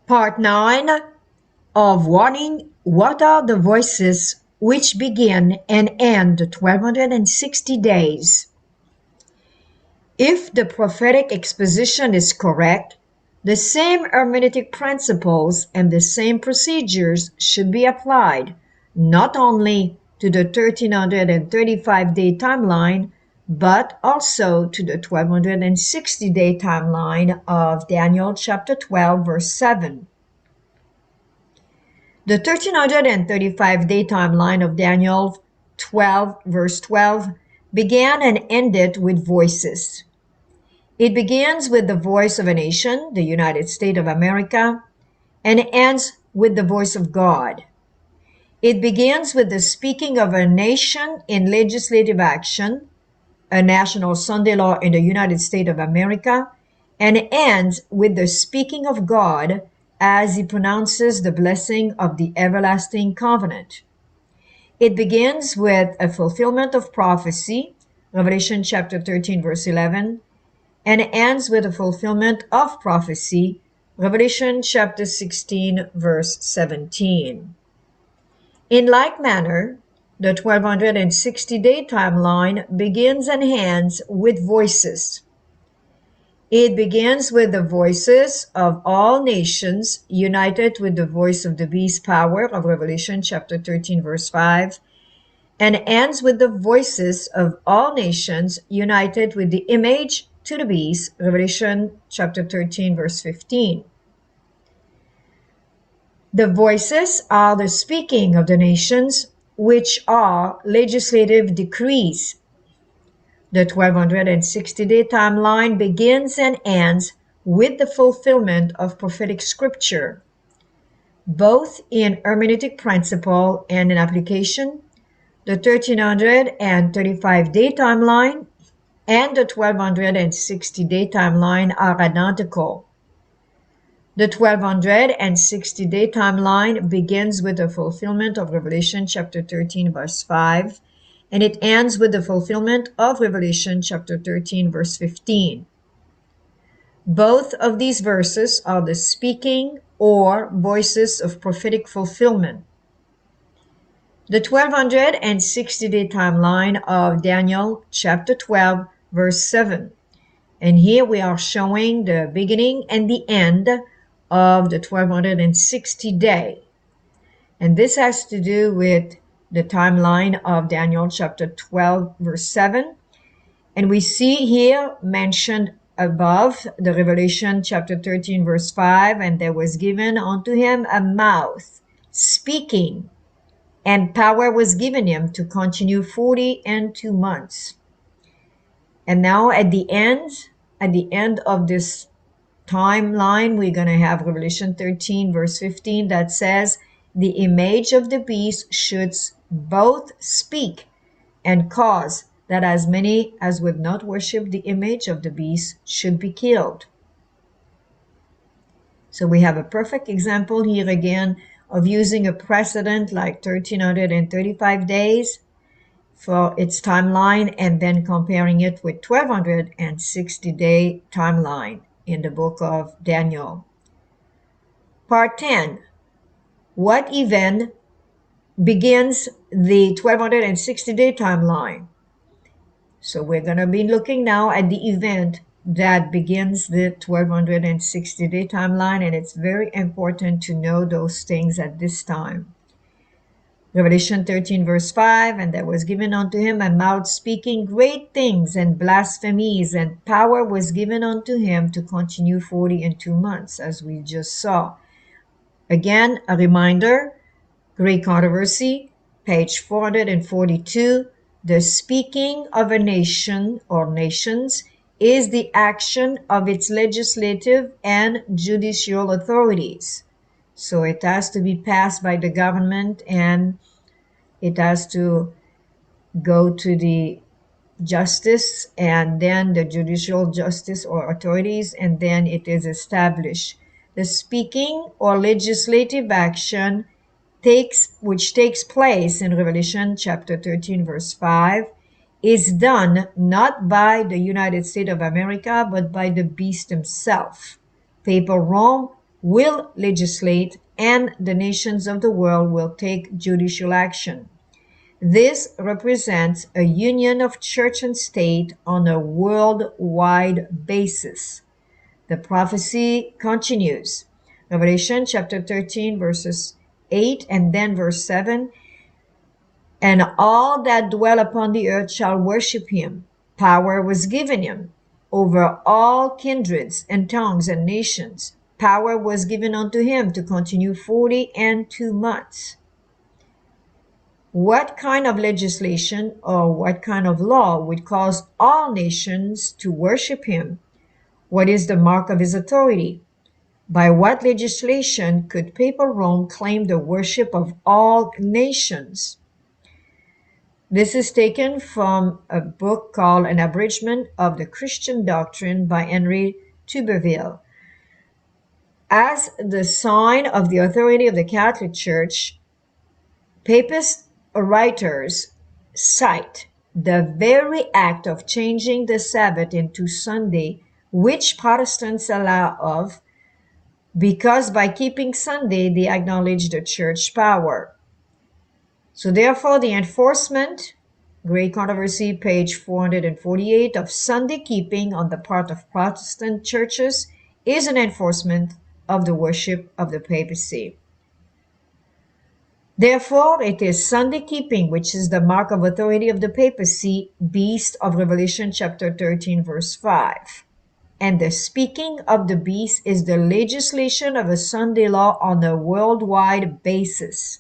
Part 9 of Warning. What are the voices which begin and end the 1260 days? If the prophetic exposition is correct, the same hermeneutic principles and the same procedures should be applied, not only to the 1335-day timeline, but also to the 1260-day timeline of Daniel chapter 12, verse 7. The 1335-day timeline of Daniel 12, verse 12, began and ended with voices. It begins with the voice of a nation, the United States of America, and ends with the voice of God. It begins with the speaking of a nation in legislative action, a national Sunday law in the United States of America, and ends with the speaking of God as he pronounces the blessing of the everlasting covenant. It begins with a fulfillment of prophecy, Revelation chapter 13, verse 11, and ends with a fulfillment of prophecy, Revelation chapter 16, verse 17. In like manner, the 1260-day timeline begins and ends with voices. It begins with the voices of all nations united with the voice of the beast power of Revelation chapter 13, verse 5, and ends with the voices of all nations united with the image to the beast, Revelation chapter 13, verse 15. The voices are the speaking of the nations, which are legislative decrees. The 1260-day timeline begins and ends with the fulfillment of prophetic scripture, both in hermeneutic principle and in application. The 1335-day timeline and the 1260-day timeline are identical. The 1260-day timeline begins with the fulfillment of Revelation chapter 13, verse 5, and it ends with the fulfillment of Revelation chapter 13, verse 15. Both of these verses are the speaking or voices of prophetic fulfillment. The 1260-day timeline of Daniel chapter 12, verse 7. And here we are showing the beginning and the end of the 1260 day. And this has to do with the timeline of Daniel chapter 12, verse 7. And we see here mentioned above the Revelation chapter 13, verse 5, and there was given unto him a mouth speaking, and power was given him to continue 42 months. And now at the end of this timeline, we're going to have Revelation 13, verse 15, that says, the image of the beast should both speak and cause that as many as would not worship the image of the beast should be killed. So we have a perfect example here again of using a precedent like 1335 days for its timeline and then comparing it with 1260-day timeline in the book of Daniel. Part 10. What event begins the 1260-day timeline? So we're going to be looking now at the event that begins the 1260-day timeline, and it's very important to know those things at this time. Revelation 13, verse 5, and there was given unto him a mouth speaking great things and blasphemies, and power was given unto him to continue 42 months, as we just saw. Again, a reminder, Great Controversy, page 442, the speaking of a nation or nations is the action of its legislative and judicial authorities. So it has to be passed by the government and it has to go to the justice and then the judicial justice or authorities, and then it is established. The speaking or legislative action which takes place in Revelation chapter 13, verse 5, is done not by the United States of America, but by the beast himself. Papal Rome, will legislate, and the nations of the world will take judicial action. This represents a union of church and state on a worldwide basis. The prophecy continues. Revelation chapter 13 verses 8 and then verse 7. And all that dwell upon the earth shall worship him. Power was given him over all kindreds and tongues and nations. Power was given unto him to continue 42 months. What kind of legislation or what kind of law would cause all nations to worship him? What is the mark of his authority? By what legislation could Papal Rome claim the worship of all nations? This is taken from a book called An Abridgment of the Christian Doctrine by Henry Tuberville. As the sign of the authority of the Catholic Church, Papist writers cite the very act of changing the Sabbath into Sunday, which Protestants allow of, because by keeping Sunday they acknowledge the church power. So therefore the enforcement, Great Controversy, page 448, of Sunday keeping on the part of Protestant churches is an enforcement of the worship of the papacy. Therefore, it is Sunday keeping which is the mark of authority of the papacy, beast of Revelation chapter 13 verse 5. And the speaking of the beast is the legislation of a Sunday law on a worldwide basis.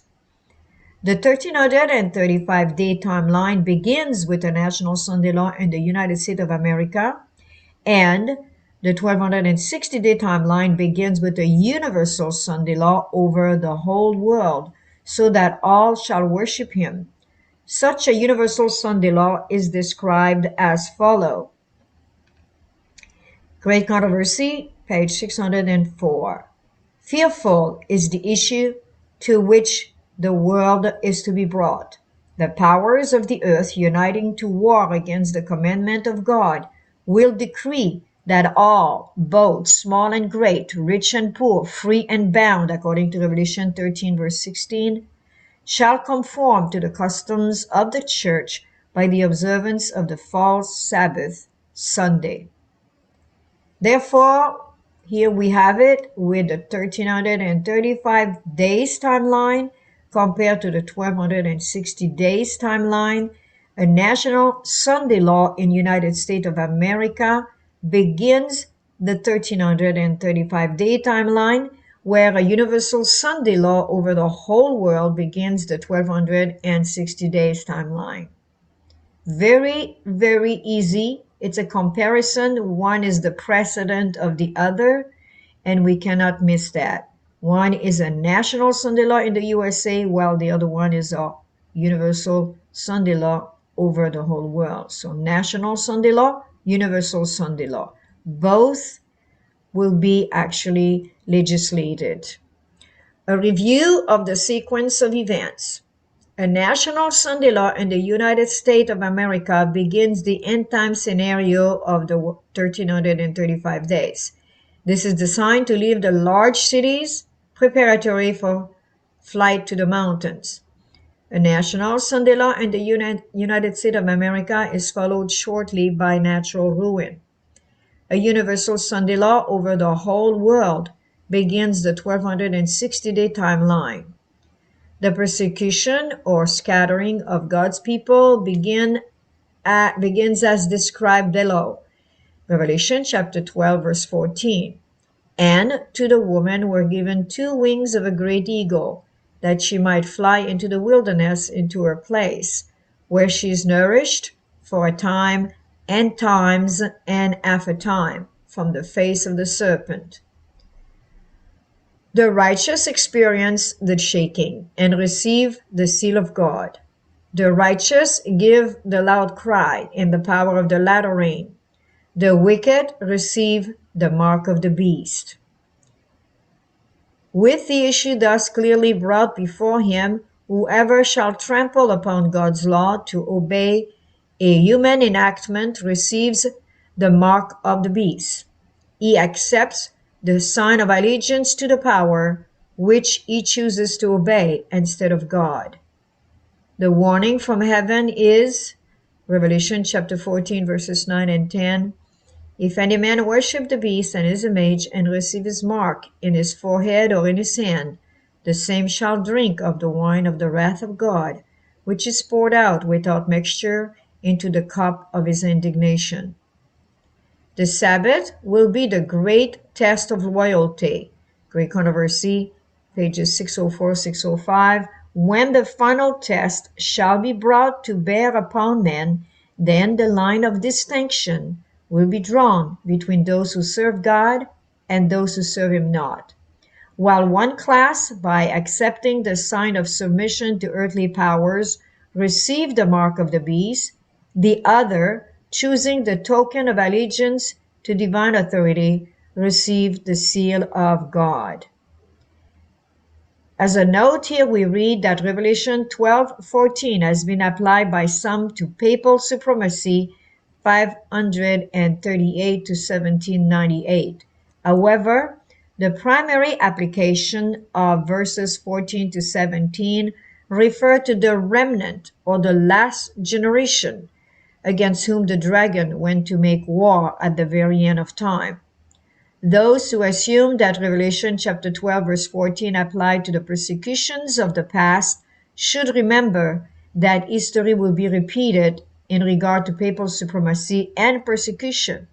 The 1335-day timeline begins with a national Sunday law in the United States of America, and the 1260-day timeline begins with a universal Sunday law over the whole world, so that all shall worship him. Such a universal Sunday law is described as follows. Great Controversy, page 604. Fearful is the issue to which the world is to be brought. The powers of the earth, uniting to war against the commandment of God, will decree that all, both small and great, rich and poor, free and bound, according to Revelation 13 verse 16, shall conform to the customs of the church by the observance of the false Sabbath, Sunday. Therefore, here we have it with the 1335 days timeline compared to the 1260 days timeline. A national Sunday law in United States of America begins the 1335-day timeline, where a universal Sunday law over the whole world begins the 1260 days timeline. Very, very easy. It's a comparison. One is the precedent of the other, and we cannot miss that. One is a national Sunday law in the USA, while the other one is a universal Sunday law over the whole world. So national Sunday law, universal Sunday law. Both will be actually legislated. A review of the sequence of events. A national Sunday law in the United States of America begins the end-time scenario of the 1335 days. This is designed to leave the large cities preparatory for flight to the mountains. A national Sunday law in the United States of America is followed shortly by natural ruin. A universal Sunday law over the whole world begins the 1260-day timeline. The persecution or scattering of God's people begins as described below. Revelation chapter 12 verse 14. And to the woman were given 2 wings of a great eagle, that she might fly into the wilderness, into her place, where she is nourished for a time and times and half a time from the face of the serpent. The righteous experience the shaking and receive the seal of God. The righteous give the loud cry in the power of the latter rain. The wicked receive the mark of the beast. With the issue thus clearly brought before him, whoever shall trample upon God's law to obey a human enactment receives the mark of the beast. He accepts the sign of allegiance to the power which he chooses to obey instead of God. The warning from heaven is Revelation chapter 14 verses 9 and 10. If any man worship the beast and his image and receive his mark in his forehead or in his hand, the same shall drink of the wine of the wrath of God, which is poured out without mixture into the cup of his indignation. The Sabbath will be the great test of loyalty. Great Controversy, pages 604, 605. When the final test shall be brought to bear upon men, then the line of distinction will be drawn between those who serve God and those who serve him not. While one class, by accepting the sign of submission to earthly powers, received the mark of the beast, the other, choosing the token of allegiance to divine authority, received the seal of God. As a note here, we read that Revelation 12:14 has been applied by some to papal supremacy 538 to 1798. However, the primary application of verses 14 to 17 refer to the remnant or the last generation against whom the dragon went to make war at the very end of time. Those who assume that Revelation chapter 12 verse 14 applied to the persecutions of the past should remember that history will be repeated in regard to papal supremacy and persecution.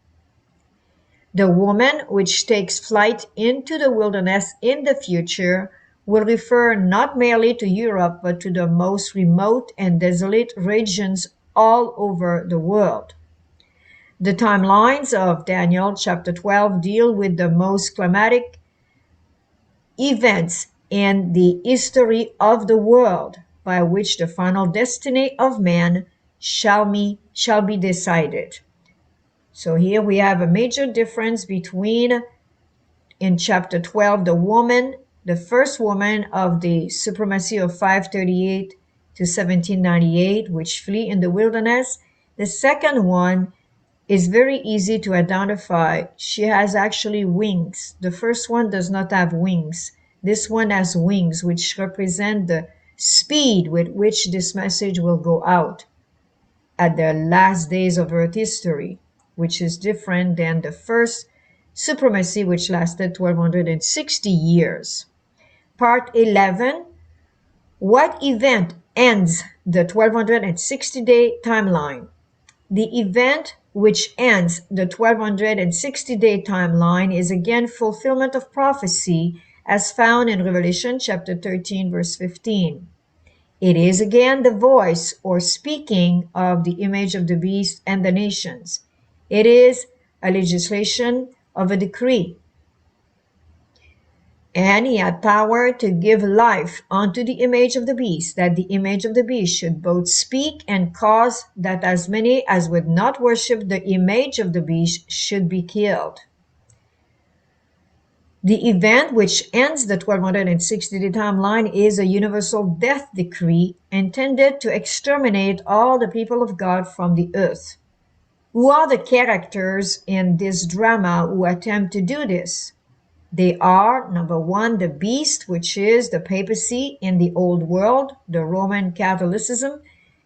The woman which takes flight into the wilderness in the future will refer not merely to Europe but to the most remote and desolate regions all over the world. The timelines of Daniel chapter 12 deal with the most climatic events in the history of the world by which the final destiny of man shall be decided. So here we have a major difference between, in chapter 12, the woman, the first woman of the supremacy of 538 to 1798, which flee in the wilderness. The second one is very easy to identify. She has actually wings. The first one does not have wings. This one has wings, which represent the speed with which this message will go out at the last days of Earth history, which is different than the first supremacy, which lasted 1260 years. Part 11. What event ends the 1260-day timeline? The event which ends the 1260-day timeline is again fulfillment of prophecy as found in Revelation chapter 13 verse 15. It is again the voice or speaking of the image of the beast and the nations. It is a legislation of a decree. And he had power to give life unto the image of the beast, that the image of the beast should both speak and cause that as many as would not worship the image of the beast should be killed. The event which ends the 1260-day timeline is a universal death decree intended to exterminate all the people of God from the earth. Who are the characters in this drama who attempt to do this? They are, number one, the beast, which is the papacy in the old world, the Roman Catholicism,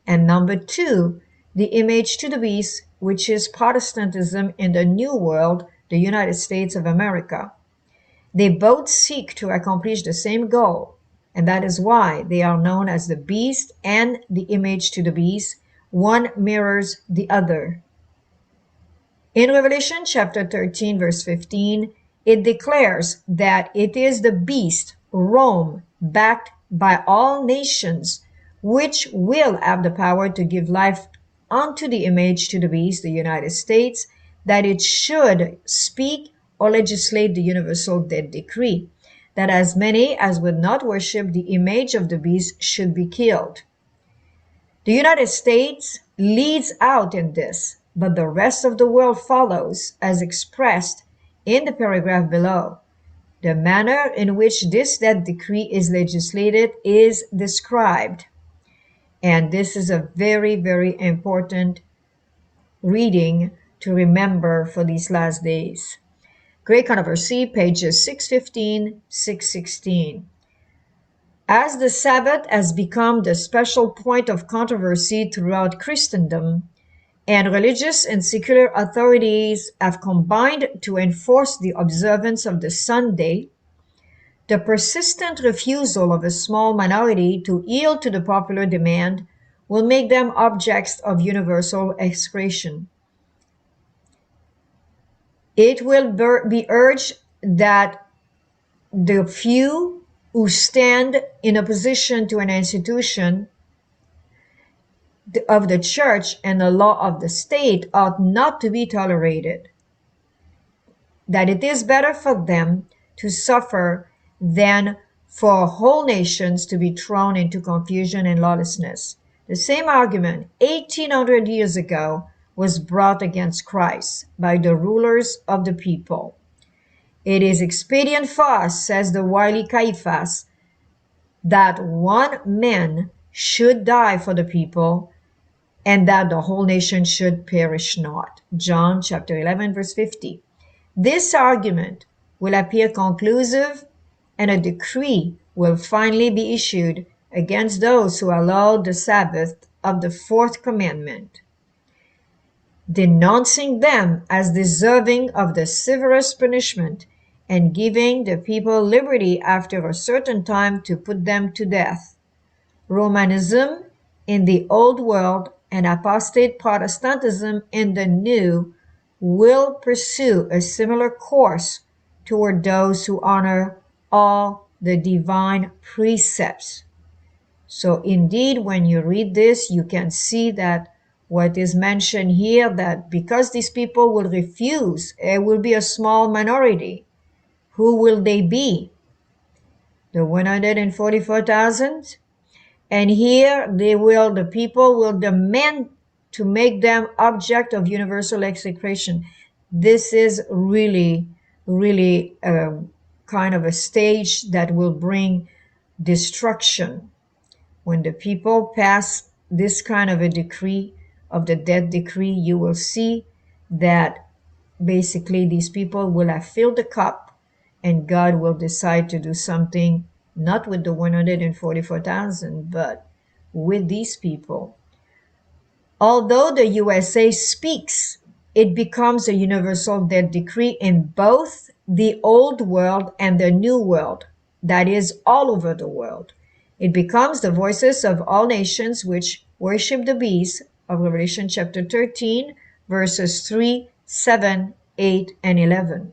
and number two, the image to the beast, which is Protestantism in the new world, the United States of America. They both seek to accomplish the same goal, and that is why they are known as the beast and the image to the beast. One mirrors the other. In Revelation chapter 13, verse 15, it declares that it is the beast, Rome, backed by all nations, which will have the power to give life unto the image to the beast, the United States, that it should speak or legislate the universal death decree, that as many as would not worship the image of the beast should be killed. The United States leads out in this, but the rest of the world follows, as expressed in the paragraph below. The manner in which this death decree is legislated is described. And this is a very, very important reading to remember for these last days. Great Controversy, pages 615, 616. As the Sabbath has become the special point of controversy throughout Christendom, and religious and secular authorities have combined to enforce the observance of the Sunday, the persistent refusal of a small minority to yield to the popular demand will make them objects of universal execration. It will be urged that the few who stand in opposition to an institution of the church and the law of the state ought not to be tolerated, that it is better for them to suffer than for whole nations to be thrown into confusion and lawlessness. The same argument 1800 years ago was brought against Christ by the rulers of the people. It is expedient for us, says the wily Caiaphas, that one man should die for the people, and that the whole nation should perish not. John chapter 11, verse 50. This argument will appear conclusive, and a decree will finally be issued against those who allow the Sabbath of the fourth commandment, denouncing them as deserving of the severest punishment and giving the people liberty after a certain time to put them to death. Romanism in the Old World and apostate Protestantism in the New will pursue a similar course toward those who honor all the divine precepts. So indeed, when you read this, you can see that what is mentioned here, that because these people will refuse, it will be a small minority. Who will they be? The 144,000? And here the people will demand to make them object of universal execration. This is really, really kind of a stage that will bring destruction. When the people pass this kind of a decree, of the death decree, you will see that basically these people will have filled the cup, and God will decide to do something, not with the 144,000, but with these people. Although the USA speaks, it becomes a universal death decree in both the Old World and the New World, that is, all over the world. It becomes the voices of all nations which worship the beast of Revelation chapter 13, verses 3, 7, 8, and 11.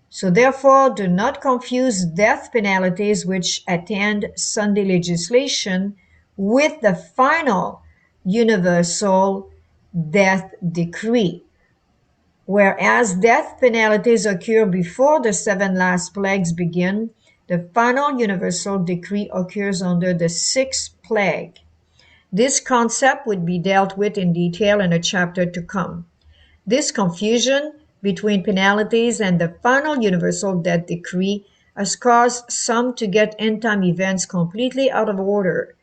So therefore, do not confuse death penalties which attend Sunday legislation with the final universal death decree. Whereas death penalties occur before the 7 last plagues begin, the final universal decree occurs under the 6th plague. This concept would be dealt with in detail in a chapter to come. This confusion between penalties and the final universal death decree has caused some to get end-time events completely out of order.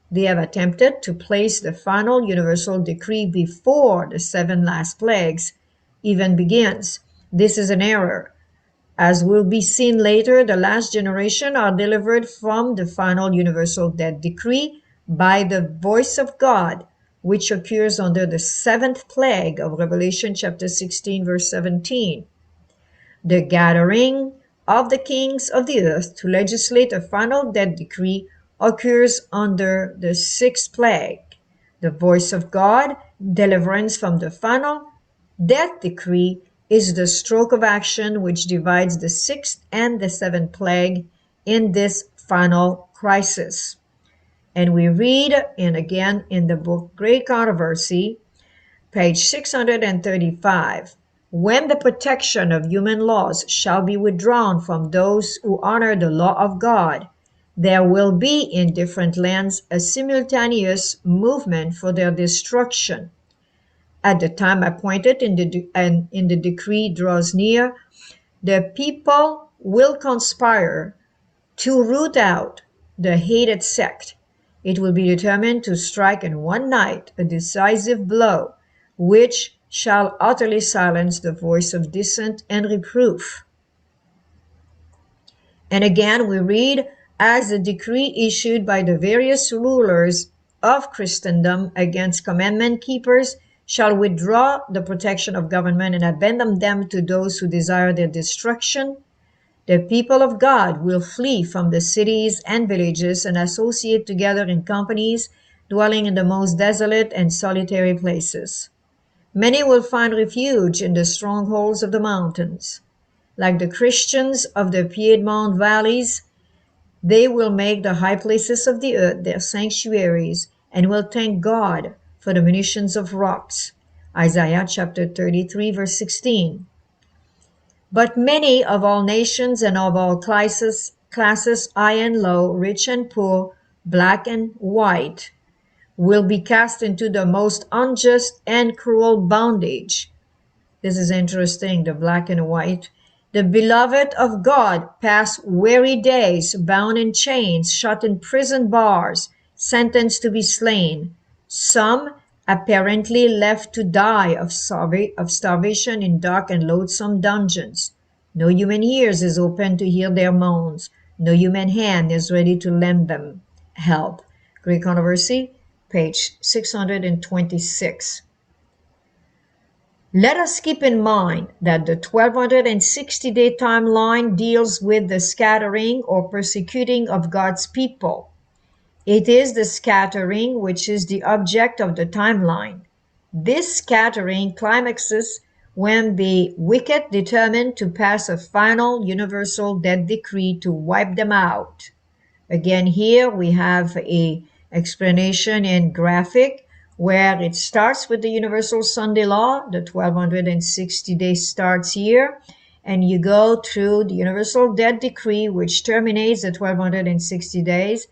They have attempted to place the final universal decree before the 7 last plagues even begins. This is an error. As will be seen later, the last generation are delivered from the final universal death decree by the voice of God, which occurs under the 7th plague of Revelation chapter 16, verse 17. The gathering of the kings of the earth to legislate a final death decree occurs under the 6th plague. The voice of God, deliverance from the final death decree, is the stroke of action which divides the 6th and the 7th plague in this final crisis. And we read, and again in the book Great Controversy, page 635, when the protection of human laws shall be withdrawn from those who honor the law of God, there will be in different lands a simultaneous movement for their destruction. At the time appointed in the decree draws near, the people will conspire to root out the hated sect. It will be determined to strike in one night a decisive blow, which shall utterly silence the voice of dissent and reproof. And again, we read, as the decree issued by the various rulers of Christendom against commandment keepers shall withdraw the protection of government and abandon them to those who desire their destruction, the people of God will flee from the cities and villages and associate together in companies, dwelling in the most desolate and solitary places. Many will find refuge in the strongholds of the mountains. Like the Christians of the Piedmont valleys, they will make the high places of the earth their sanctuaries and will thank God for the munitions of rocks. Isaiah chapter 33, verse 16. But many of all nations and of all classes, high and low, rich and poor, black and white, will be cast into the most unjust and cruel bondage. This is interesting, the black and white. The beloved of God pass weary days, bound in chains, shut in prison bars, sentenced to be slain. Some apparently left to die of starvation in dark and loathsome dungeons. No human ears is open to hear their moans. No human hand is ready to lend them help. Greek Controversy, page 626. Let us keep in mind that the 1260-day timeline deals with the scattering or persecuting of God's people. It is the scattering which is the object of the timeline. This scattering climaxes when the wicked determine to pass a final universal death decree to wipe them out. Again, here we have a explanation in graphic where it starts with the Universal Sunday Law. The 1260 days starts here, and you go through the Universal Death Decree, which terminates the 1260 days,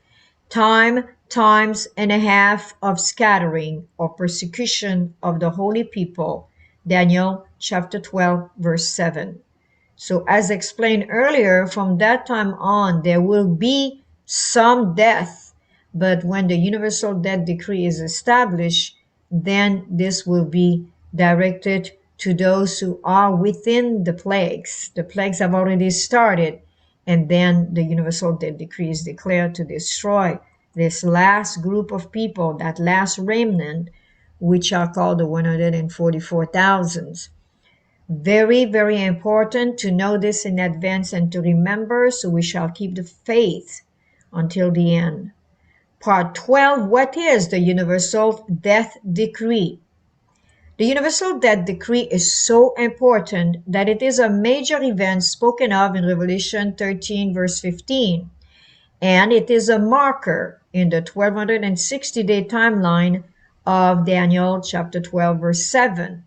times and a half of scattering or persecution of the holy people. Daniel chapter 12, verse 7. So as explained earlier, from that time on, there will be some death, but when the universal death decree is established, then this will be directed to those who are within the plagues. The plagues have already started, and then the universal death decree is declared to destroy this last group of people, that last remnant, which are called the 144,000. Very, very important to know this in advance and to remember, so we shall keep the faith until the end. Part 12, what is the Universal Death Decree? The Universal Death Decree is so important that it is a major event spoken of in Revelation 13, verse 15. And it is a marker in the 1260-day timeline of Daniel chapter 12, verse 7.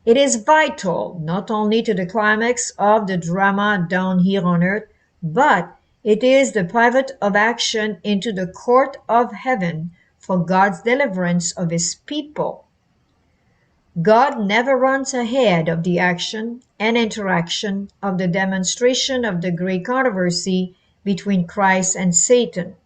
It is vital not only to the climax of the drama down here on earth, but it is the pivot of action into the court of heaven for God's deliverance of his people. God never runs ahead of the action and interaction of the demonstration of the great controversy between Christ and Satan.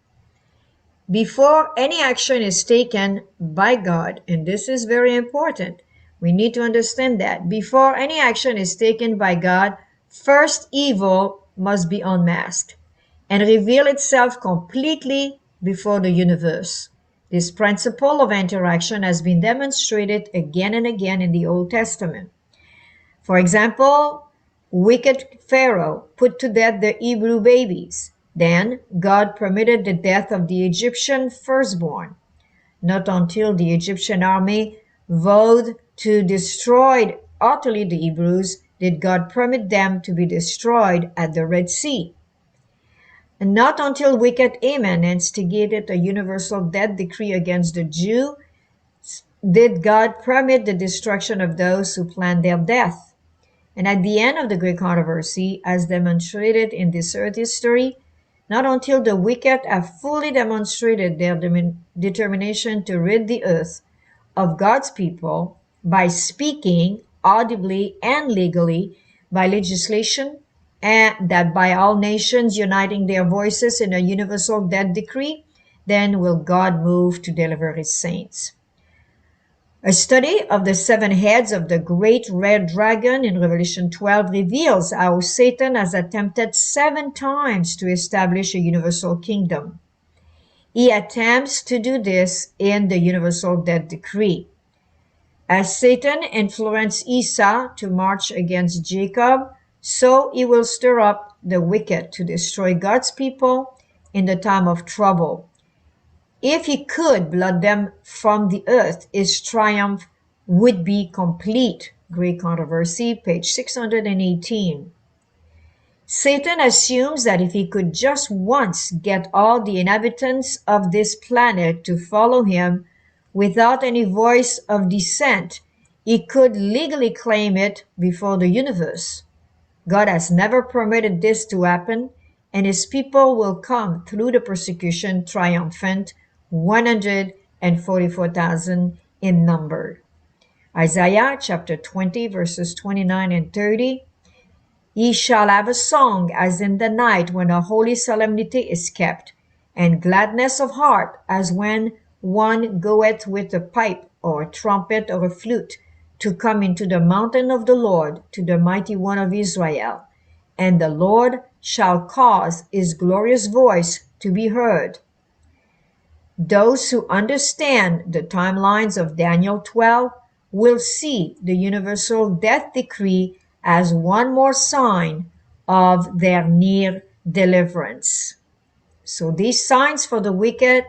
Before any action is taken by God, and this is very important, we need to understand that before any action is taken by God, first evil must be unmasked and reveal itself completely before the universe. This principle of interaction has been demonstrated again and again in the Old Testament. For example, wicked Pharaoh put to death the Hebrew babies. Then God permitted the death of the Egyptian firstborn. Not until the Egyptian army vowed to destroy utterly the Hebrews did God permit them to be destroyed at the Red Sea. And not until wicked Haman instigated a universal death decree against the Jews did God permit the destruction of those who planned their death. And at the end of the great controversy, as demonstrated in this earth history, not until the wicked have fully demonstrated their determination to rid the earth of God's people by speaking audibly and legally by legislation, and that by all nations uniting their voices in a universal death decree, then will God move to deliver his saints. A study of the 7 heads of the great red dragon in Revelation 12 reveals how Satan has attempted 7 times to establish a universal kingdom. He attempts to do this in the universal death decree. As Satan influenced Esau to march against Jacob, so he will stir up the wicked to destroy God's people in the time of trouble. If he could blot them from the earth, his triumph would be complete. Great Controversy, page 618. Satan assumes that if he could just once get all the inhabitants of this planet to follow him without any voice of dissent, he could legally claim it before the universe. God has never permitted this to happen, and his people will come through the persecution triumphant, 144,000 in number. Isaiah chapter 20 verses 29 and 30. Ye shall have a song as in the night when a holy solemnity is kept, and gladness of heart as when one goeth with a pipe or a trumpet or a flute to come into the mountain of the Lord, to the mighty one of Israel. And the Lord shall cause his glorious voice to be heard. Those who understand the timelines of Daniel 12 will see the universal death decree as one more sign of their near deliverance. So these signs for the wicked,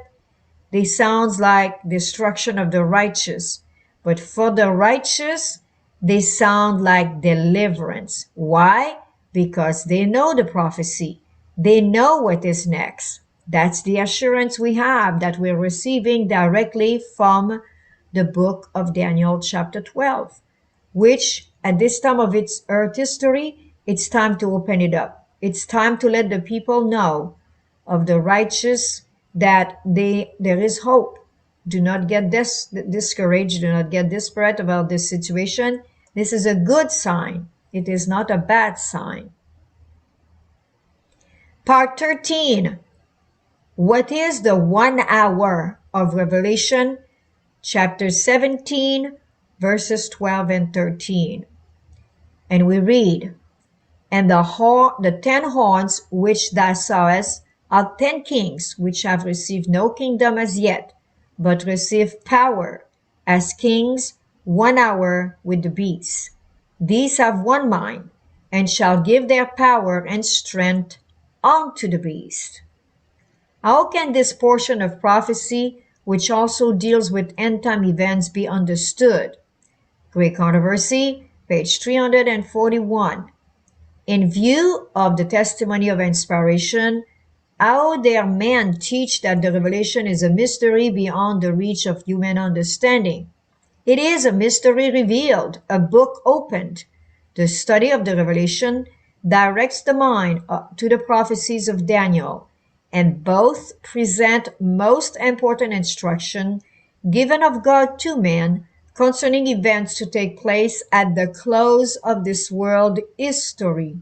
they sound like destruction of the righteous, but for the righteous, they sound like deliverance. Why? Because they know the prophecy. They know what is next. That's the assurance we have that we're receiving directly from the book of Daniel chapter 12, which at this time of its earth history, it's time to open it up. It's time to let the people know of the righteous that there is hope. Do not get discouraged. Do not get desperate about this situation. This is a good sign. It is not a bad sign. Part 13. What is the 1 hour of Revelation chapter 17 verses 12 and 13? And we read, And the 10 horns which thou sawest are 10 kings which have received no kingdom as yet, but receive power as kings 1 hour with the beast. These have one mind, and shall give their power and strength unto the beast. How can this portion of prophecy, which also deals with end-time events, be understood? Great Controversy, page 341. In view of the testimony of inspiration, how dare men teach that the revelation is a mystery beyond the reach of human understanding? It is a mystery revealed, a book opened. The study of the revelation directs the mind to the prophecies of Daniel, and both present most important instruction given of God to men concerning events to take place at the close of this world history.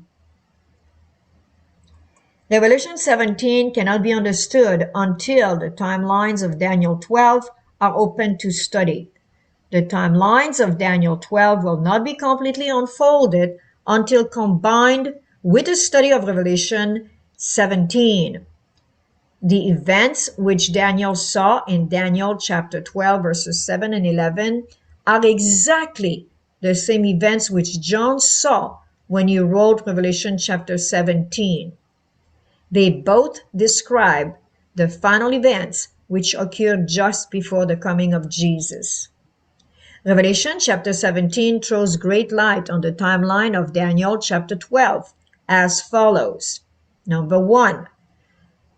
Revelation 17 cannot be understood until the timelines of Daniel 12 are open to study. The timelines of Daniel 12 will not be completely unfolded until combined with the study of Revelation 17. The events which Daniel saw in Daniel chapter 12 verses 7 and 11 are exactly the same events which John saw when he wrote Revelation chapter 17. They both describe the final events which occurred just before the coming of Jesus. Revelation chapter 17 throws great light on the timeline of Daniel chapter 12 as follows. Number 1.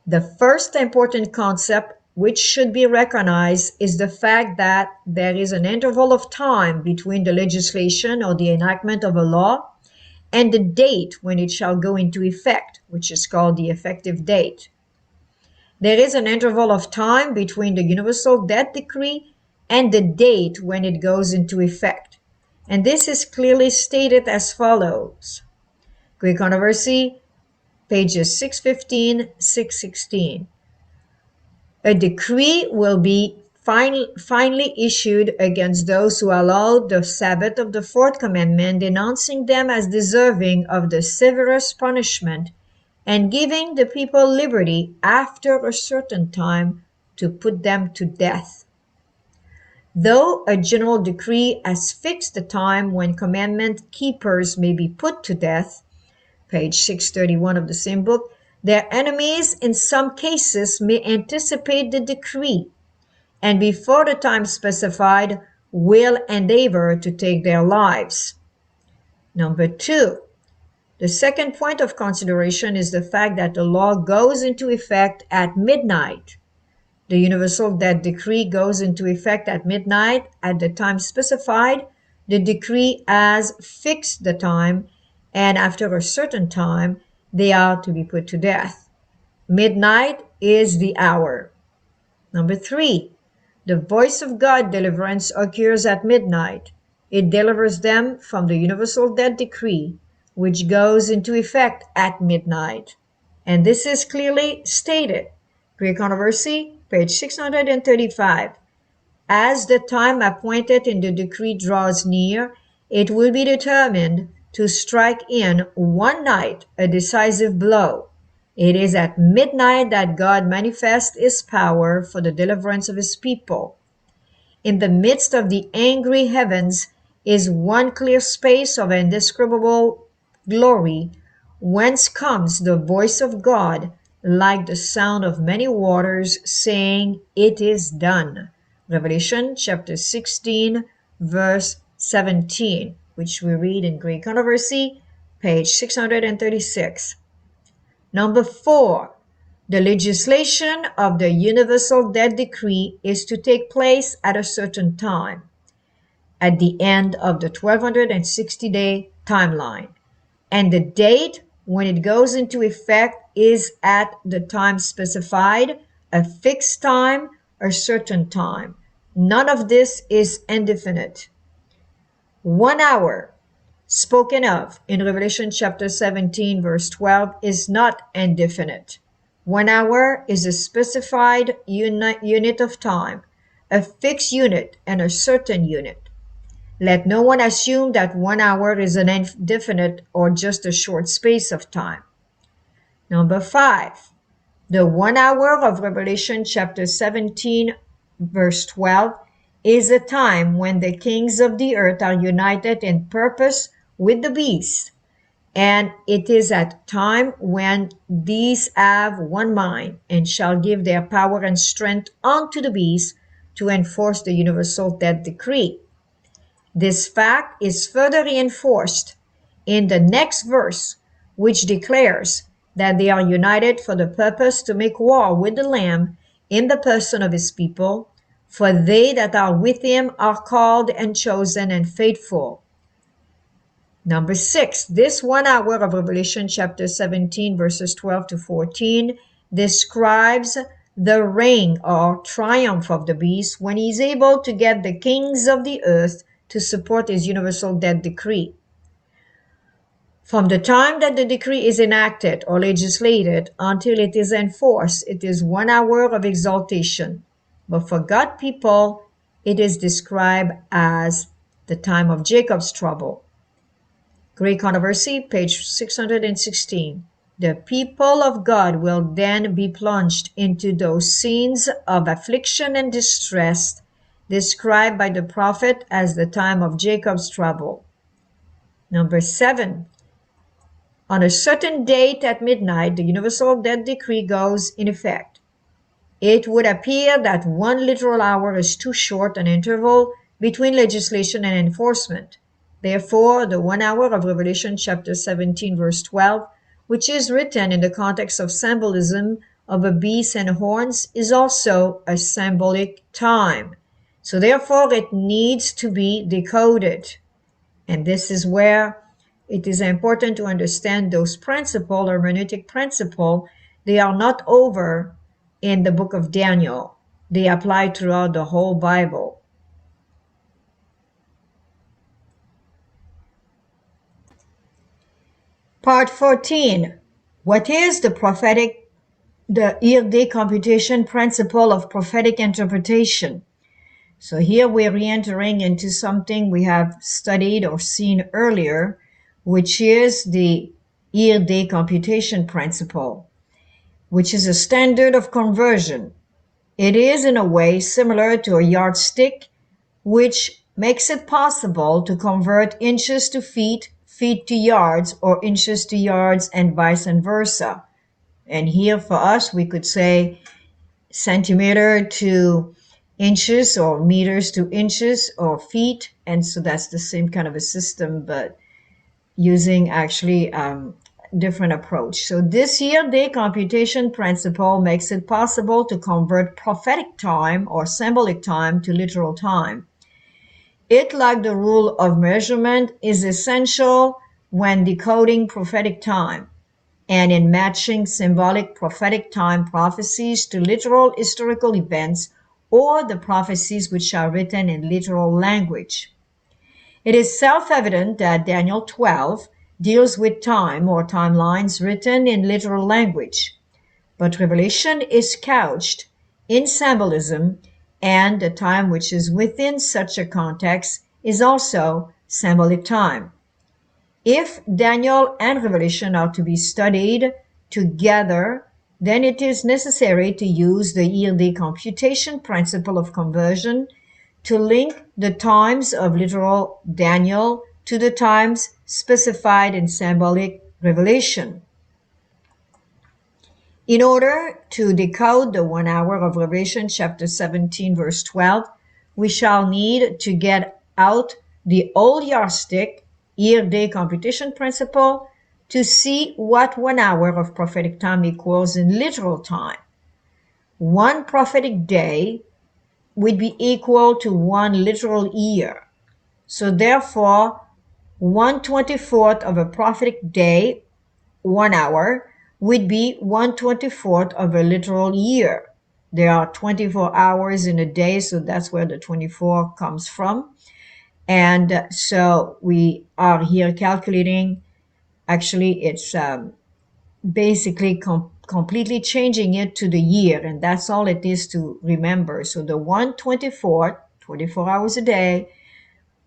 The first important concept which should be recognized is the fact that there is an interval of time between the legislation or the enactment of a law and the date when it shall go into effect, which is called the effective date. There is an interval of time between the universal death decree and the date when it goes into effect. And this is clearly stated as follows. Great Controversy, pages 615, 616. A decree will be finally issued against those who allowed the Sabbath of the fourth commandment, denouncing them as deserving of the severest punishment, and giving the people liberty after a certain time to put them to death. Though a general decree has fixed the time when commandment keepers may be put to death, page 631 of the same book, their enemies in some cases may anticipate the decree, and before the time specified will endeavor to take their lives. Number 2, the second point of consideration is the fact that the law goes into effect at midnight. The universal death decree goes into effect at midnight at the time specified. The decree has fixed the time, and after a certain time, they are to be put to death. Midnight is the hour. Number 3, the voice of God deliverance occurs at midnight. It delivers them from the universal death decree, which goes into effect at midnight. And this is clearly stated. Great Controversy, page 635. As the time appointed in the decree draws near, it will be determined to strike in one night a decisive blow. It is at midnight that God manifests his power for the deliverance of his people. In the midst of the angry heavens is one clear space of indescribable glory, whence comes the voice of God like the sound of many waters, saying, "It is done." Revelation chapter 16, verse 17, which we read in Great Controversy, page 636. Number 4, the legislation of the universal death decree is to take place at a certain time, at the end of the 1260-day timeline, and the date when it goes into effect is at the time specified, a fixed time, a certain time. None of this is indefinite. 1 hour spoken of in Revelation chapter 17 verse 12 is not indefinite. 1 hour is a specified unit of time, a fixed unit and a certain unit. Let no one assume that 1 hour is an indefinite or just a short space of time. Number 5, the 1 hour of Revelation chapter 17 verse 12 is a time when the kings of the earth are united in purpose with the beast, and it is at time when these have one mind and shall give their power and strength unto the beast to enforce the universal death decree. This fact is further reinforced in the next verse, which declares that they are united for the purpose to make war with the Lamb in the person of his people, for they that are with him are called and chosen and faithful. Number 6, this 1 hour of Revelation chapter 17 verses 12 to 14 describes the reign or triumph of the beast when he is able to get the kings of the earth to support his universal death decree. From the time that the decree is enacted or legislated until it is enforced, it is 1 hour of exaltation. But for God people, it is described as the time of Jacob's trouble. Great Controversy, page 616. The people of God will then be plunged into those scenes of affliction and distress described by the prophet as the time of Jacob's trouble. Number 7. On a certain date at midnight, the universal death decree goes in effect. It would appear that 1 literal hour is too short an interval between legislation and enforcement. Therefore, the 1 hour of Revelation chapter 17 verse 12, which is written in the context of symbolism of a beast and horns, is also a symbolic time. So therefore, it needs to be decoded. And this is where it is important to understand those principles, hermeneutic principles. They are not over in the book of Daniel. They apply throughout the whole Bible. Part 14. What is the year-day computation principle of prophetic interpretation? So here we're re-entering into something we have studied or seen earlier, which is the year-day computation principle, which is a standard of conversion. It is in a way similar to a yardstick, which makes it possible to convert inches to feet, feet to yards, or inches to yards, and vice versa. And here for us, we could say centimeter to inches, or meters to inches, or feet. And so that's the same kind of a system, but using actually different approach. So this year-day computation principle makes it possible to convert prophetic time or symbolic time to literal time. It, like the rule of measurement, is essential when decoding prophetic time and in matching symbolic prophetic time prophecies to literal historical events or the prophecies which are written in literal language. It is self-evident that Daniel 12 deals with time or timelines written in literal language, but Revelation is couched in symbolism, and the time which is within such a context is also symbolic time. If Daniel and Revelation are to be studied together, then it is necessary to use the year-day computation principle of conversion to link the times of literal Daniel to the times specified in symbolic Revelation. In order to decode the 1 hour of Revelation chapter 17 verse 12, we shall need to get out the old yardstick, year-day computation principle, to see what 1 hour of prophetic time equals in literal time. One prophetic day would be equal to one literal year. So therefore, 1/24th of a prophetic day, 1 hour, would be 1/24th of a literal year. There are 24 hours in a day, so that's where the 24 comes from. And so we are here calculating, actually it's basically completely changing it to the year, and that's all it is to remember. So the 1/24, 24 hours a day,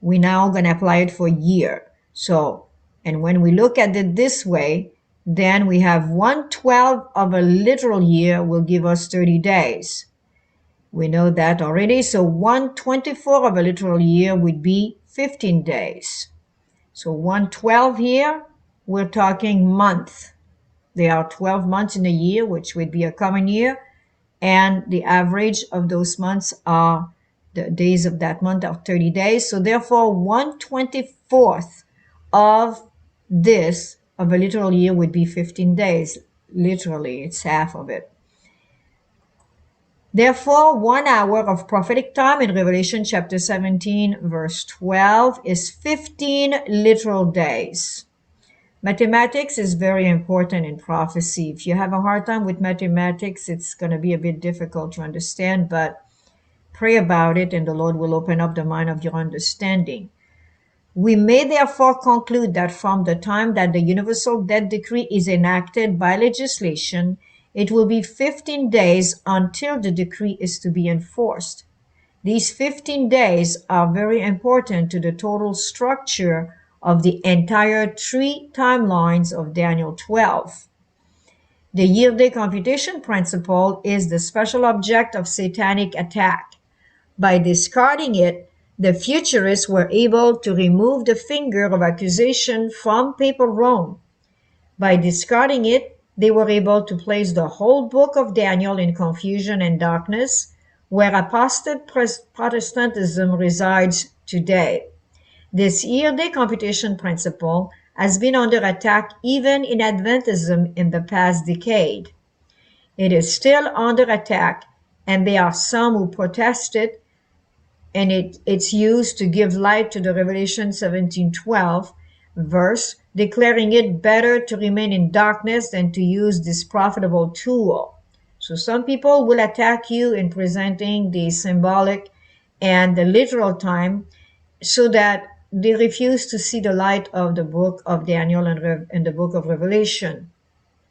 we now going to apply it for year. So, and when we look at it this way, then we have 1/12 of a literal year will give us 30 days. We know that already. So 1/24 of a literal year would be 15 days. So 1/12 here, we're talking month. There are 12 months in a year, which would be a common year. And the average of those months are, the days of that month are 30 days. So therefore, 1/24th of this, of a literal year, would be 15 days. Literally, it's half of it. Therefore, 1 hour of prophetic time in Revelation chapter 17, verse 12 is 15 literal days. Mathematics is very important in prophecy. If you have a hard time with mathematics, it's going to be a bit difficult to understand, but pray about it and the Lord will open up the mind of your understanding. We may therefore conclude that from the time that the universal death decree is enacted by legislation, it will be 15 days until the decree is to be enforced. These 15 days are very important to the total structure of the entire 3 timelines of Daniel 12. The year-day computation principle is the special object of satanic attack. By discarding it, the futurists were able to remove the finger of accusation from papal Rome. By discarding it, they were able to place the whole book of Daniel in confusion and darkness, where apostate Protestantism resides today. This year-day computation principle has been under attack even in Adventism in the past decade. It is still under attack, and there are some who protest it, and it's used to give light to the Revelation 17:12 verse, declaring it better to remain in darkness than to use this profitable tool. So some people will attack you in presenting the symbolic and the literal time so that they refuse to see the light of the book of Daniel and the book of Revelation.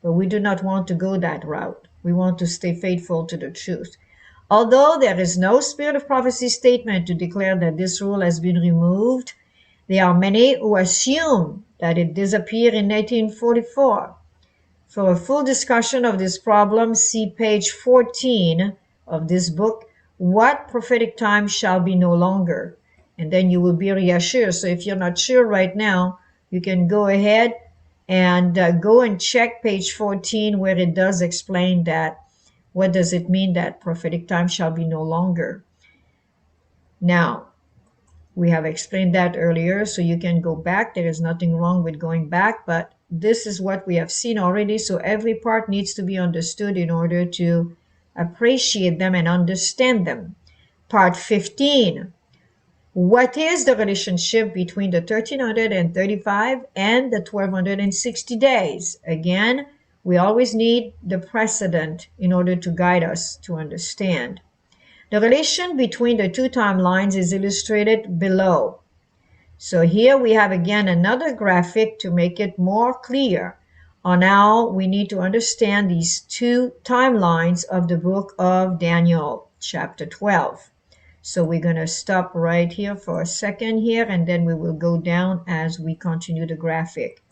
But we do not want to go that route. We want to stay faithful to the truth. Although there is no spirit of prophecy statement to declare that this rule has been removed, there are many who assume that it disappeared in 1944. For a full discussion of this problem, see page 14 of this book, What Prophetic Time Shall Be No Longer. And then you will be reassured. So if you're not sure right now, you can go ahead and go and check page 14 where it does explain that. What does it mean that prophetic time shall be no longer? Now, we have explained that earlier, so you can go back. There is nothing wrong with going back, but this is what we have seen already. So every part needs to be understood in order to appreciate them and understand them. Part 15. What is the relationship between the 1335 and the 1260 days? Again, we always need the precedent in order to guide us to understand. The relation between the two timelines is illustrated below. So here we have again another graphic to make it more clear on how we need to understand these two timelines of the book of Daniel, chapter 12. So we're going to stop right here for a second here, and then we will go down as we continue the graphic.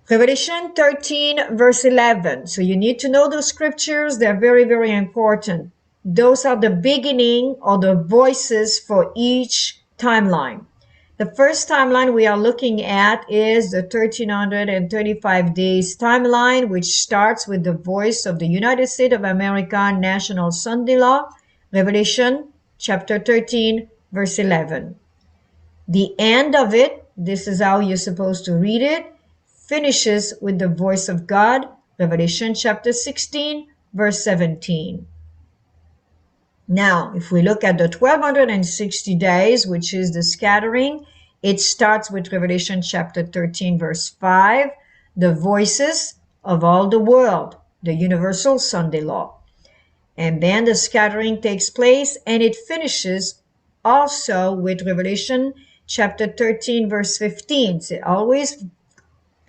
Revelation 13, verse 11. So you need to know those scriptures. They're very, very important. Those are the beginning or the voices for each timeline. The first timeline we are looking at is the 1335 days timeline, which starts with the voice of the United States of America National Sunday Law, Revelation chapter 13, verse 11. The end of it, this is how you're supposed to read it, finishes with the voice of God, Revelation chapter 16, verse 17. Now, if we look at the 1260 days, which is the scattering, it starts with Revelation chapter 13, verse 5, the voices of all the world, the universal Sunday law. And then the scattering takes place, and it finishes also with Revelation chapter 13, verse 15. So it always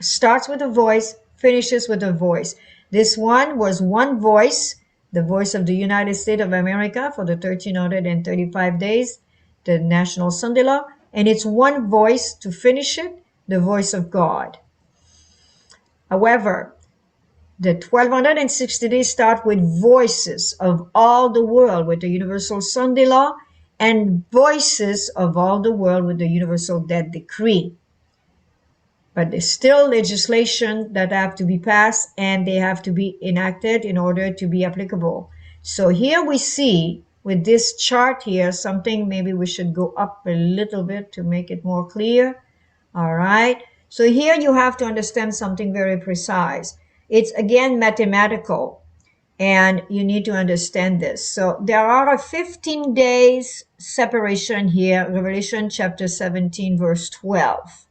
starts with a voice, finishes with a voice. This one was one voice, the voice of the United States of America for the 1335 days, the National Sunday Law, and it's one voice to finish it, the voice of God. However, the 1260 days start with voices of all the world with the Universal Sunday Law and voices of all the world with the Universal Death Decree. But there's still legislation that have to be passed and they have to be enacted in order to be applicable. So here we see with this chart here, something maybe we should go up a little bit to make it more clear. All right. So here you have to understand something very precise. It's again mathematical and you need to understand this. So there are a 15 days separation here, Revelation chapter 17, verse 12.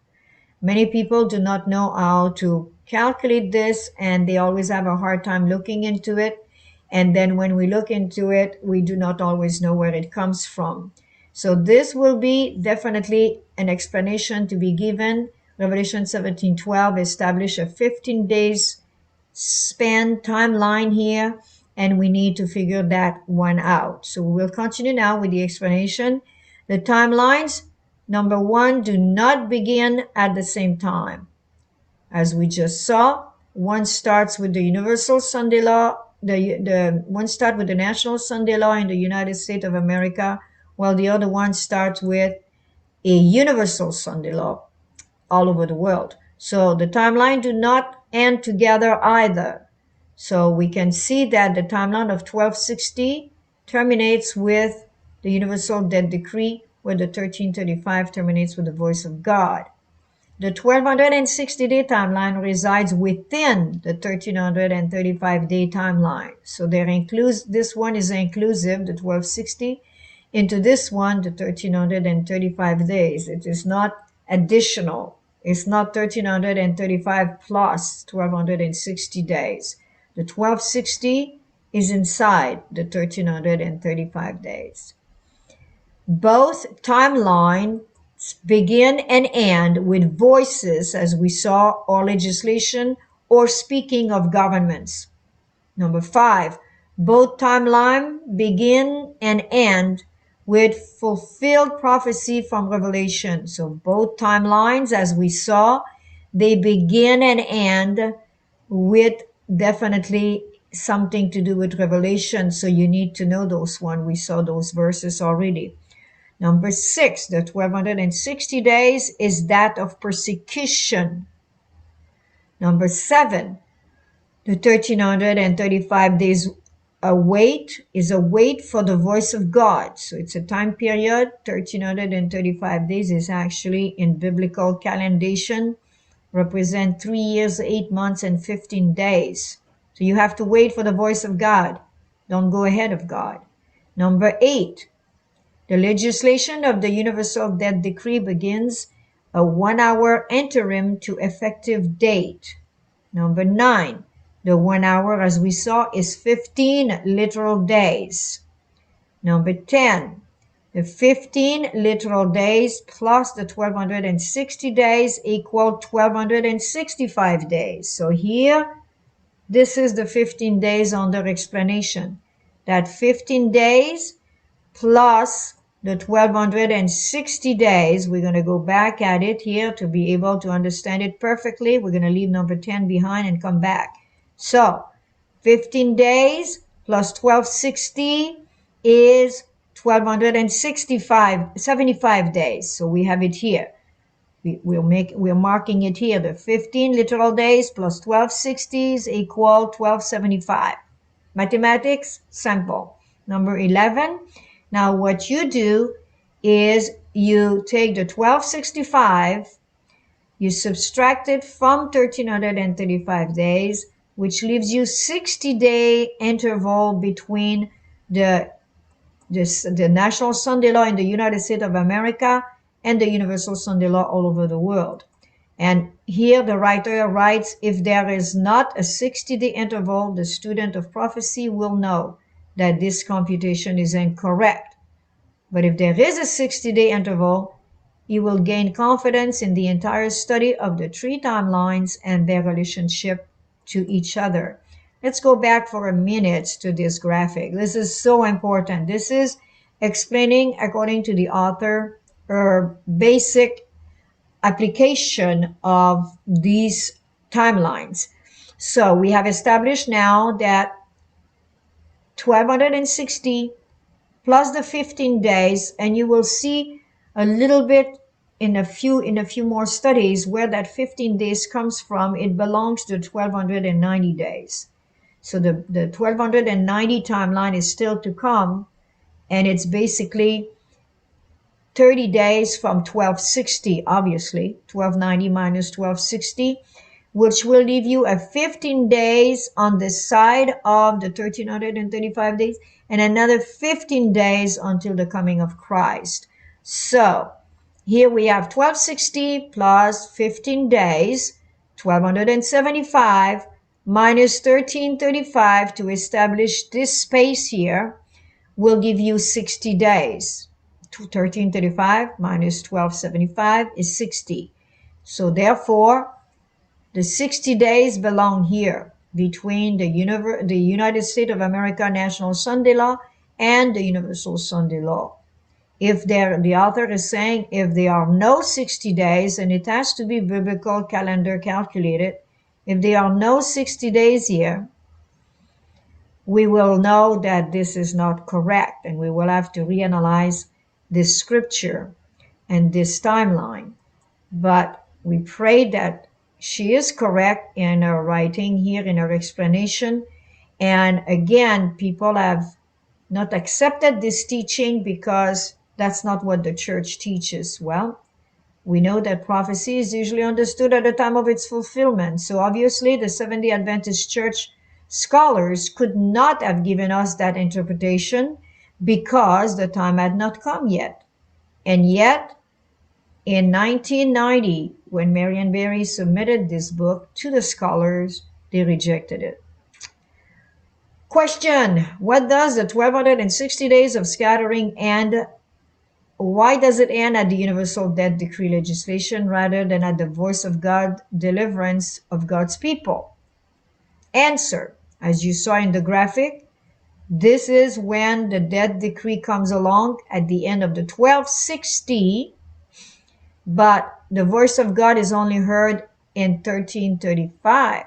Many people do not know how to calculate this and they always have a hard time looking into it. And then when we look into it, we do not always know where it comes from. So this will be definitely an explanation to be given. Revelation 17:12 establish a 15 days span timeline here, and we need to figure that one out. So we'll continue now with the explanation. The timelines, number one, do not begin at the same time. As we just saw, one starts with the Universal Sunday Law, the one starts with the National Sunday Law in the United States of America, while the other one starts with a Universal Sunday Law all over the world. So the timeline do not end together either. So we can see that the timeline of 1260 terminates with the Universal Death Decree, where the 1335 terminates with the voice of God. The 1260-day timeline resides within the 1335-day timeline. So this one is inclusive, the 1260, into this one, the 1335 days. It is not additional. It's not 1335 plus 1260 days. The 1260 is inside the 1335 days. Both timelines begin and end with voices, as we saw, or legislation, or speaking of governments. Number 5, Both timelines begin and end with fulfilled prophecy from Revelation. So both timelines, as we saw, they begin and end with definitely something to do with Revelation. So you need to know those one. We saw those verses already. Number 6, the 1260 days is that of persecution. Number 7, the 1335 days is a wait for the voice of God. So it's a time period. 1335 days is actually in biblical calendation, represent 3 years, 8 months, and 15 days. So you have to wait for the voice of God. Don't go ahead of God. Number 8, the legislation of the universal death decree begins a 1-hour interim to effective date. Number 9, the 1 hour, as we saw, is 15 literal days. Number 10, the 15 literal days plus the 1260 days equal 1265 days. So here, this is the 15 days under explanation. That 15 days plus the 1260 days, we're going to go back at it here to be able to understand it perfectly. We're going to leave number 10 behind and come back. So 15 days plus 1260 is 75 days. So we have it here. We're marking it here. The 15 literal days plus 1260s equal 1275. Mathematics, simple. Number 11. Now what you do is you take the 1265, you subtract it from 1335 days, which leaves you 60-day interval between the National Sunday Law in the United States of America and the Universal Sunday Law all over the world. And here the writer writes, if there is not a 60-day interval, the student of prophecy will know that this computation is incorrect. But if there is a 60-day interval, you will gain confidence in the entire study of the 3 timelines and their relationship to each other. Let's go back for a minute to this graphic. This is so important. This is explaining, according to the author, a basic application of these timelines. So we have established now that 1260 plus the 15 days, and you will see a little bit in a few more studies where that 15 days comes from. It belongs to 1290 days. So the 1290 timeline is still to come, and it's basically 30 days from 1260, obviously, 1290 minus 1260, which will leave you a 15 days on the side of the 1335 days and another 15 days until the coming of Christ. So here we have 1260 plus 15 days, 1275 minus 1335 to establish this space here will give you 60 days. 1335 minus 1275 is 60. So therefore, the 60 days belong here between the United States of America National Sunday Law and the Universal Sunday Law. If the author is saying if there are no 60 days, and it has to be biblical calendar calculated, if there are no 60 days here, we will know that this is not correct, and we will have to reanalyze this scripture and this timeline. But we pray that she is correct in her writing here, in her explanation. And again, people have not accepted this teaching because that's not what the church teaches. Well, we know that prophecy is usually understood at the time of its fulfillment. So obviously the Seventh-day Adventist Church scholars could not have given us that interpretation because the time had not come yet. And yet, in 1990, when Marion Barry submitted this book to the scholars, they rejected it. Question: what does the 1260 days of scattering end? Why does it end at the universal death decree legislation rather than at the voice of God deliverance of God's people? Answer: as you saw in the graphic, This is when the death decree comes along at the end of the 1260, but the voice of God is only heard in 1335.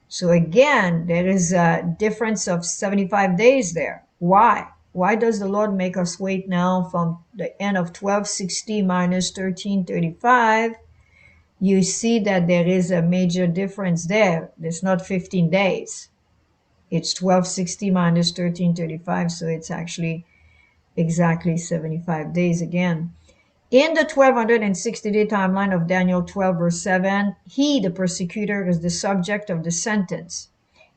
So again, there is a difference of 75 days there. Why? Why does the Lord make us wait now from the end of 1260 minus 1335? You see that there is a major difference there. It's not 15 days. It's 1260 minus 1335, so it's actually exactly 75 days again. In the 1260-day timeline of Daniel 12, verse 7, he, the persecutor, is the subject of the sentence.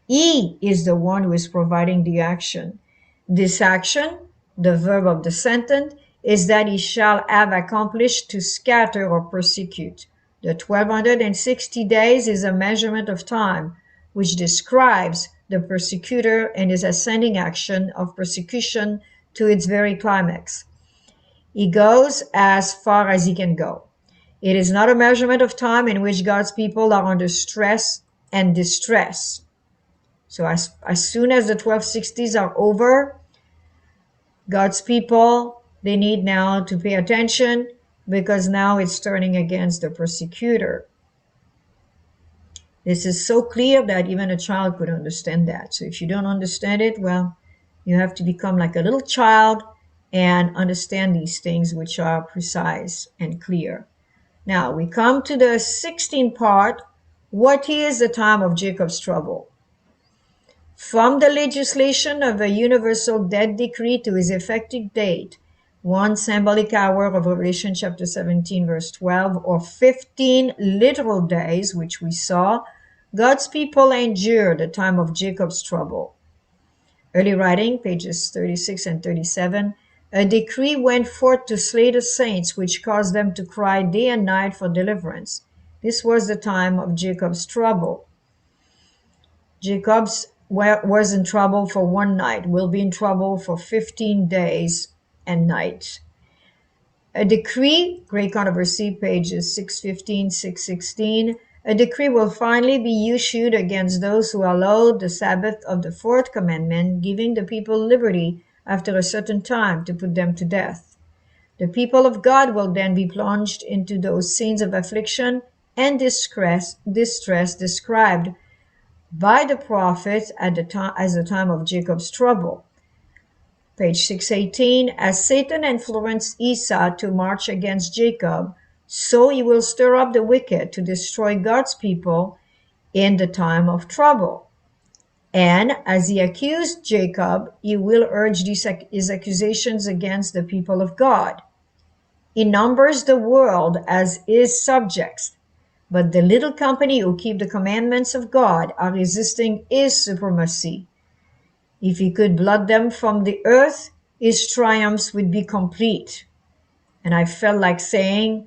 He is the one who is providing the action. This action, the verb of the sentence, is that he shall have accomplished to scatter or persecute. The 1260 days is a measurement of time which describes the persecutor and his ascending action of persecution to its very climax. He goes as far as he can go. It is not a measurement of time in which God's people are under stress and distress. So as soon as the 1260s are over, God's people, they need now to pay attention because now it's turning against the persecutor. This is so clear that even a child could understand that. So if you don't understand it, well, you have to become like a little child and understand these things which are precise and clear. Now we come to the 16th part. What is the time of Jacob's trouble? From the legislation of a universal death decree to its effective date, one symbolic hour of Revelation chapter 17 verse 12, or 15 literal days, which we saw, God's people endure the time of Jacob's trouble. Early writing, pages 36 and 37, a decree went forth to slay the saints, which caused them to cry day and night for deliverance. This was the time of Jacob's trouble. Jacob's was in trouble for one night, will be in trouble for 15 days and nights. A decree, Great Controversy, pages 615, 616, a decree will finally be issued against those who allowed the Sabbath of the fourth commandment, giving the people liberty after a certain time to put them to death. The people of God will then be plunged into those scenes of affliction and distress described by the prophets at the time, as the time of Jacob's trouble. Page 618, as Satan influenced Esau to march against Jacob, so he will stir up the wicked to destroy God's people in the time of trouble. And as he accused Jacob, he will urge his accusations against the people of God. He numbers the world as his subjects, but the little company who keep the commandments of God are resisting his supremacy. If he could blot them from the earth, his triumphs would be complete. And I felt like saying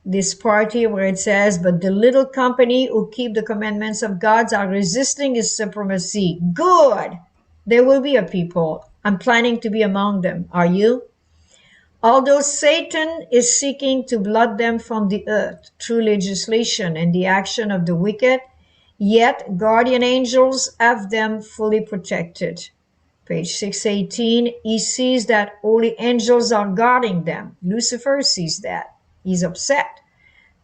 this part here where it says, but the little company who keep the commandments of God are resisting his supremacy. Good! There will be a people. I'm planning to be among them. Are you? Although Satan is seeking to blot them from the earth through legislation and the action of the wicked, yet guardian angels have them fully protected. Page 618, he sees that holy angels are guarding them. Lucifer sees that. He's upset.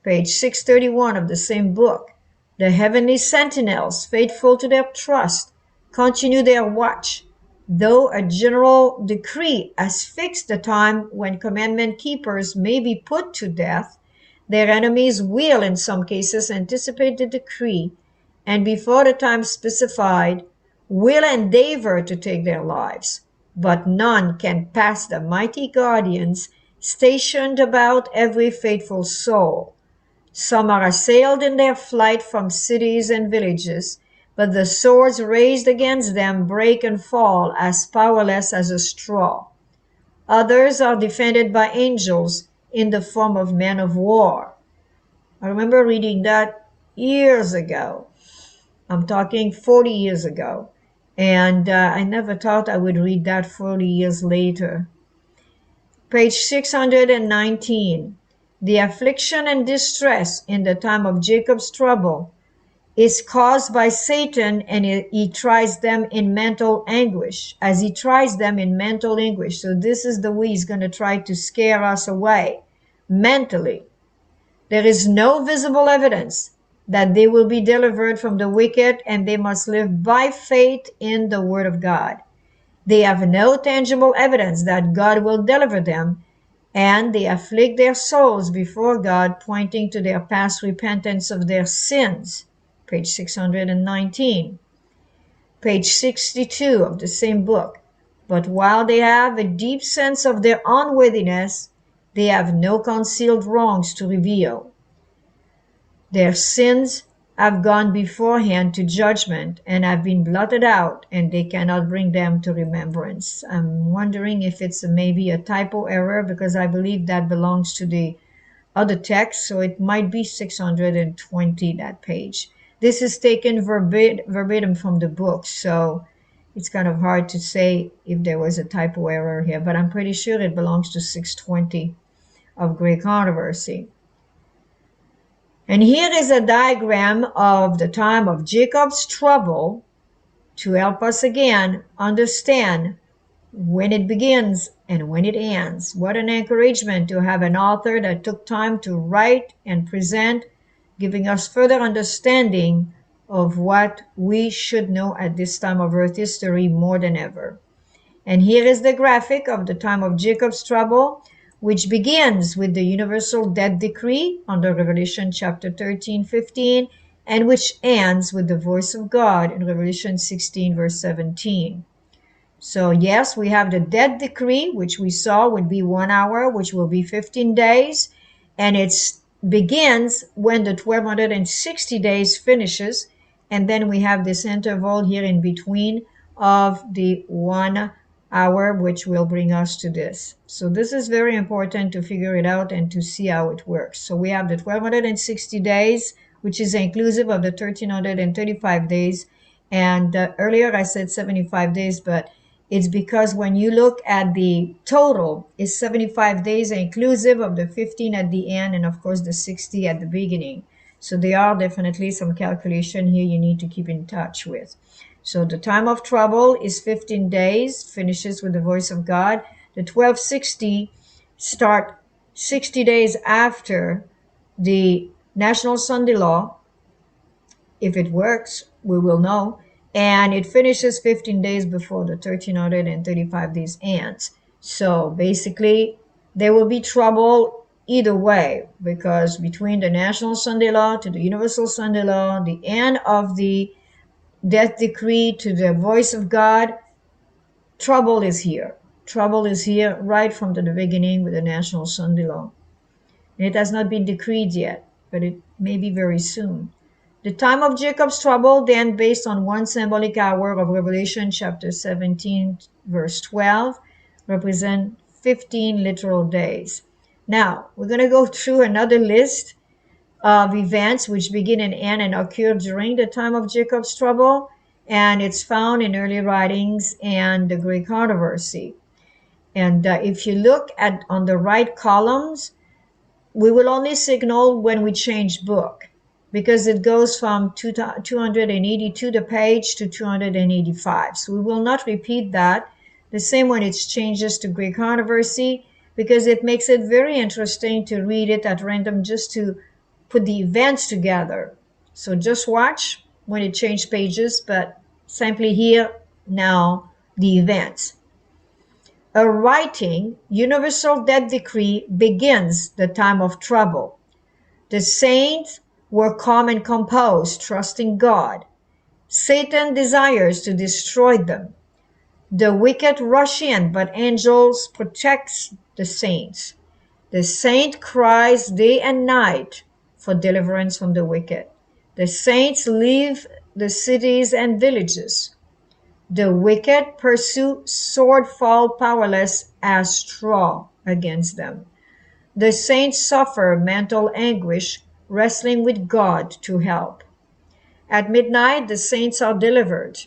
Page 631 of the same book, the heavenly sentinels, faithful to their trust, continue their watch. Though a general decree has fixed the time when commandment keepers may be put to death, their enemies will in some cases anticipate the decree and before the time specified will endeavor to take their lives. But none can pass the mighty guardians stationed about every faithful soul. Some are assailed in their flight from cities and villages, but the swords raised against them break and fall as powerless as a straw. Others are defended by angels in the form of men of war. I remember reading that years ago. I'm talking 40 years ago. And I never thought I would read that 40 years later. Page 619. The affliction and distress in the time of Jacob's trouble is caused by Satan, and he tries them in mental anguish, as he tries them in mental anguish. So this is the way he's going to try to scare us away mentally. There is no visible evidence that they will be delivered from the wicked, and they must live by faith in the word of God. They have no tangible evidence that God will deliver them, and they afflict their souls before God, pointing to their past repentance of their sins. Page 619. Page 62 of the same book. But while they have a deep sense of their unworthiness, they have no concealed wrongs to reveal. Their sins have gone beforehand to judgment and have been blotted out, and they cannot bring them to remembrance. I'm wondering if it's maybe a typo error, because I believe that belongs to the other text, so it might be 620, that page. This is taken verbatim from the book, so it's kind of hard to say if there was a typo error here, but I'm pretty sure it belongs to 620 of Great Controversy. And here is a diagram of the time of Jacob's trouble to help us again understand when it begins and when it ends. What an encouragement to have an author that took time to write and present, giving us further understanding of what we should know at this time of Earth history more than ever. And here is the graphic of the time of Jacob's trouble, which begins with the universal death decree under Revelation chapter 13-15, and which ends with the voice of God in Revelation 16, verse 17. So yes, we have the death decree, which we saw would be 1 hour, which will be 15 days. And it begins when the 1260 days finishes. And then we have this interval here in between of the 1 hour, which will bring us to this. So this is very important to figure it out and to see how it works. So we have the 1260 days, which is inclusive of the 1335 days. And earlier I said 75 days, but it's because when you look at the total, it's 75 days inclusive of the 15 at the end and of course the 60 at the beginning. So there are definitely some calculation here you need to keep in touch with. So the time of trouble is 15 days, finishes with the voice of God. The 1260 start 60 days after the National Sunday Law. If it works, we will know. And it finishes 15 days before the 1335 days ends. So basically, there will be trouble either way, because between the National Sunday Law to the Universal Sunday Law, the end of the death decree to the voice of God, trouble is here. Trouble is here right from the beginning with the National Sunday Law. And it has not been decreed yet, but it may be very soon. The time of Jacob's trouble, then, based on one symbolic hour of Revelation chapter 17, verse 12, represent 15 literal days. Now, we're going to go through another list of events which begin and end and occur during the time of Jacob's trouble, and it's found in early writings and the Great Controversy. And if you look at on the right columns, we will only signal when we change book, because it goes from 282 the page to 285. So we will not repeat that. The same when it changes to Great Controversy, because it makes it very interesting to read it at random just to put the events together. So just watch when it changes pages, but simply here now the events. A writing, universal death decree begins the time of trouble. The saints were calm and composed, trusting God. Satan desires to destroy them. The wicked rush in, but angels protect the saints. The saint cries day and night for deliverance from the wicked. The saints leave the cities and villages. The wicked pursue, sword fall powerless as straw against them. The saints suffer mental anguish, wrestling with God to help. At midnight, the saints are delivered.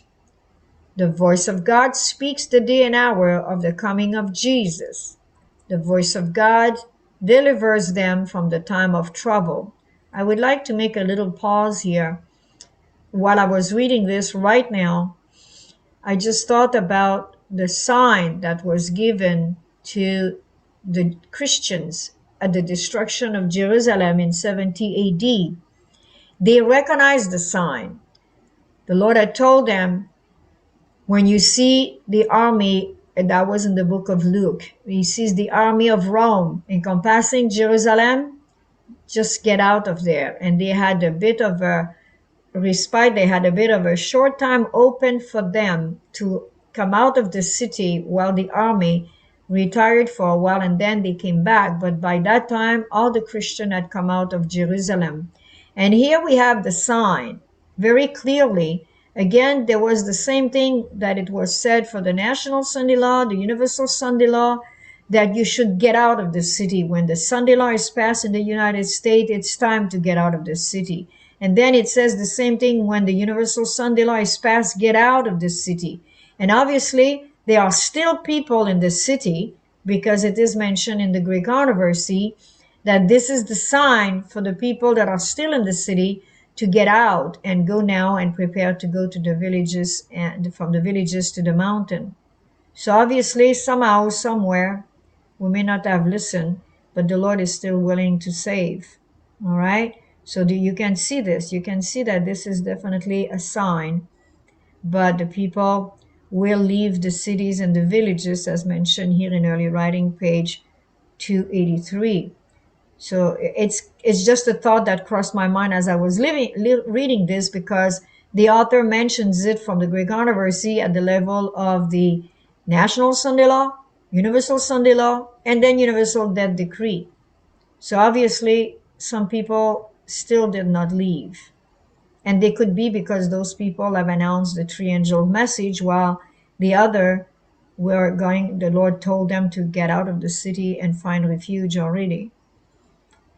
The voice of God speaks the day and hour of the coming of Jesus. The voice of God delivers them from the time of trouble. I would like to make a little pause here while I was reading this right now, I just thought about the sign that was given to the Christians at the destruction of Jerusalem in 70 AD. They recognized the sign. The Lord had told them, when you see the army, and that was in the book of Luke, he sees the army of Rome encompassing Jerusalem, just get out of there. And they had a bit of a respite. They had a bit of a short time open for them to come out of the city while the army retired for a while, and then they came back. But by that time, all the Christians had come out of Jerusalem. And here we have the sign very clearly. Again, there was the same thing that it was said for the National Sunday Law, the Universal Sunday Law, that you should get out of the city. When the Sunday Law is passed in the United States, it's time to get out of the city. And then it says the same thing when the Universal Sunday Law is passed, get out of the city. And obviously, there are still people in the city, because it is mentioned in the Great Controversy that this is the sign for the people that are still in the city to get out and go now and prepare to go to the villages, and from the villages to the mountain. So obviously, somehow, somewhere, we may not have listened, but the Lord is still willing to save. All right? So you can see this. You can see that this is definitely a sign. But the people will leave the cities and the villages, as mentioned here in early writing, page 283. So it's just a thought that crossed my mind as I was reading this, because the author mentions it from the Great Controversy at the level of the National Sunday Law, Universal Sunday Law, and then Universal Death Decree. So obviously, some people still did not leave. And they could be because those people have announced the three angel message, while the other were going, the Lord told them to get out of the city and find refuge already.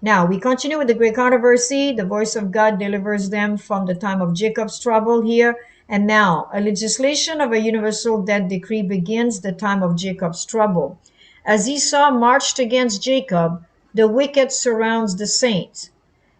Now, we continue with the Great Controversy. The voice of God delivers them from the time of Jacob's trouble here. And now, a legislation of a universal death decree begins the time of Jacob's trouble. As Esau marched against Jacob, the wicked surrounds the saints.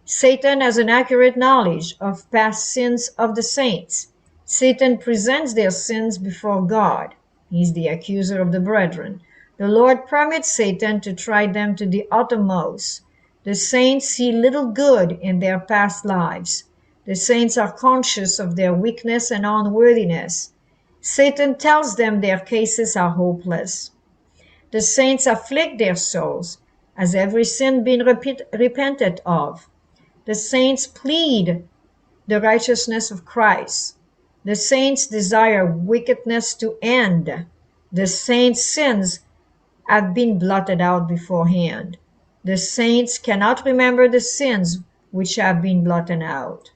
Satan has an accurate knowledge of past sins of the saints. Satan presents their sins before God. He's the accuser of the brethren. The Lord permits Satan to try them to the uttermost. The saints see little good in their past lives. The saints are conscious of their weakness and unworthiness. Satan tells them their cases are hopeless. The saints afflict their souls, as every sin been repented of. The saints plead the righteousness of Christ. The saints desire wickedness to end. The saints' sins have been blotted out beforehand. The saints cannot remember the sins which have been blotted out.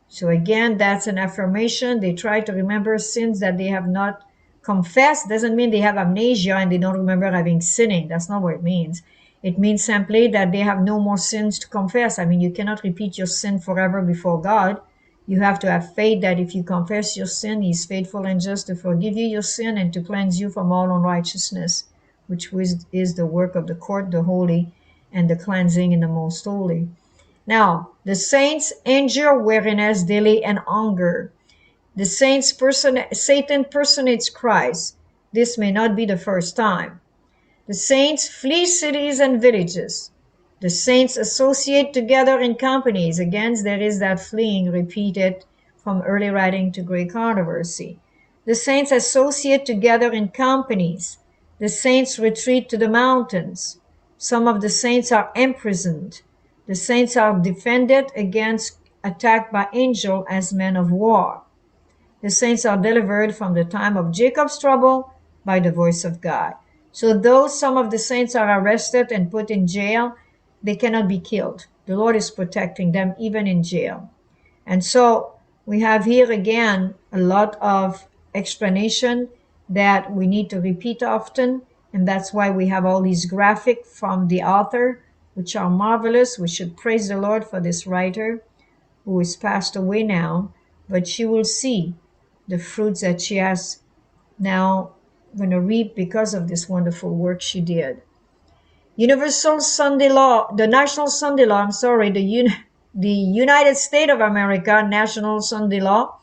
So again, that's an affirmation. They try to remember sins that they have not confessed. Doesn't mean they have amnesia and they don't remember having sinning. That's not what it means. It means simply that they have no more sins to confess. I mean, you cannot repeat your sin forever before God. You have to have faith that if you confess your sin, He's faithful and just to forgive you your sin and to cleanse you from all unrighteousness, which is the work of the court, the holy, and the cleansing in the most holy. Now, the saints endure weariness, delay, and hunger. The saints Satan personates Christ. This may not be the first time. The saints flee cities and villages. The saints associate together in companies. Again, there is that fleeing repeated from early writing to Great Controversy. The saints associate together in companies. The saints retreat to the mountains. Some of the saints are imprisoned. The saints are defended against attack by angels as men of war. The saints are delivered from the time of Jacob's trouble by the voice of God. So though some of the saints are arrested and put in jail, they cannot be killed. The Lord is protecting them even in jail. And so we have here again a lot of explanation that we need to repeat often. And that's why we have all these graphics from the author, which are marvelous. We should praise the Lord for this writer who is passed away now, but she will see the fruits that she has now going to reap because of this wonderful work she did. Universal Sunday Law, the National Sunday Law, the United States of America National Sunday Law,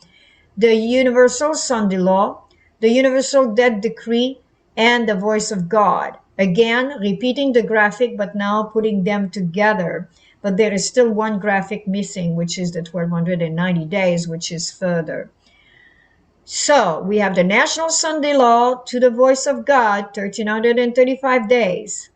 the Universal Sunday Law, the Universal Death Decree, and the Voice of God. Again, repeating the graphic, but now putting them together. But there is still one graphic missing, which is the 1290 days, which is further. So we have the National Sunday Law to the Voice of God, 1335 days.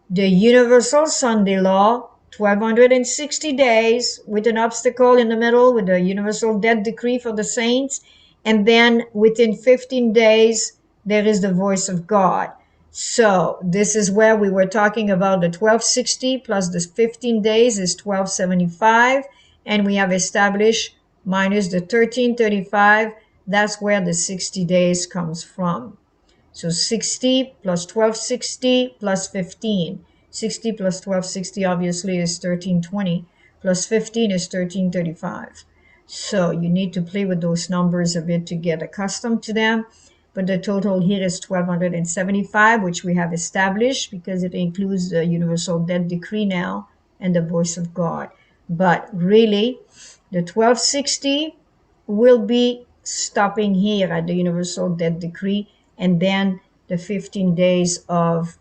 The Universal Sunday Law, 1260 days, with an obstacle in the middle with the Universal Death Decree for the saints. And then within 15 days, there is the Voice of God. So this is where we were talking about the 1260 plus the 15 days is 1275. And we have established minus the 1335. That's where the 60 days comes from. So 60 plus 1260 plus 15. 60 plus 1260 obviously is 1320. Plus 15 is 1335. So you need to play with those numbers a bit to get accustomed to them. But the total here is 1275, which we have established because it includes the Universal Death Decree now and the Voice of God. But really, the 1260 will be stopping here at the Universal Death Decree, and then the 15 days of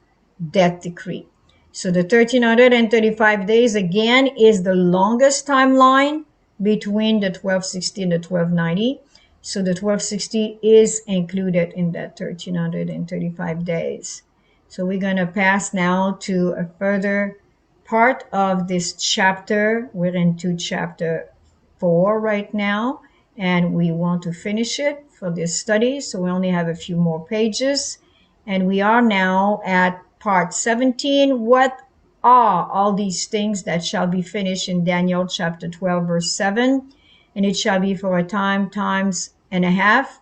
Death Decree. So the 1335 days again is the longest timeline between the 1260 and the 1290. So the 1260 is included in that 1335 days. So we're going to pass now to a further part of this chapter. We're into chapter 4 right now, and we want to finish it for this study. So we only have a few more pages, and we are now at part 17. What are all these things that shall be finished in Daniel chapter 12 verse 7? And it shall be for a time, times and a half,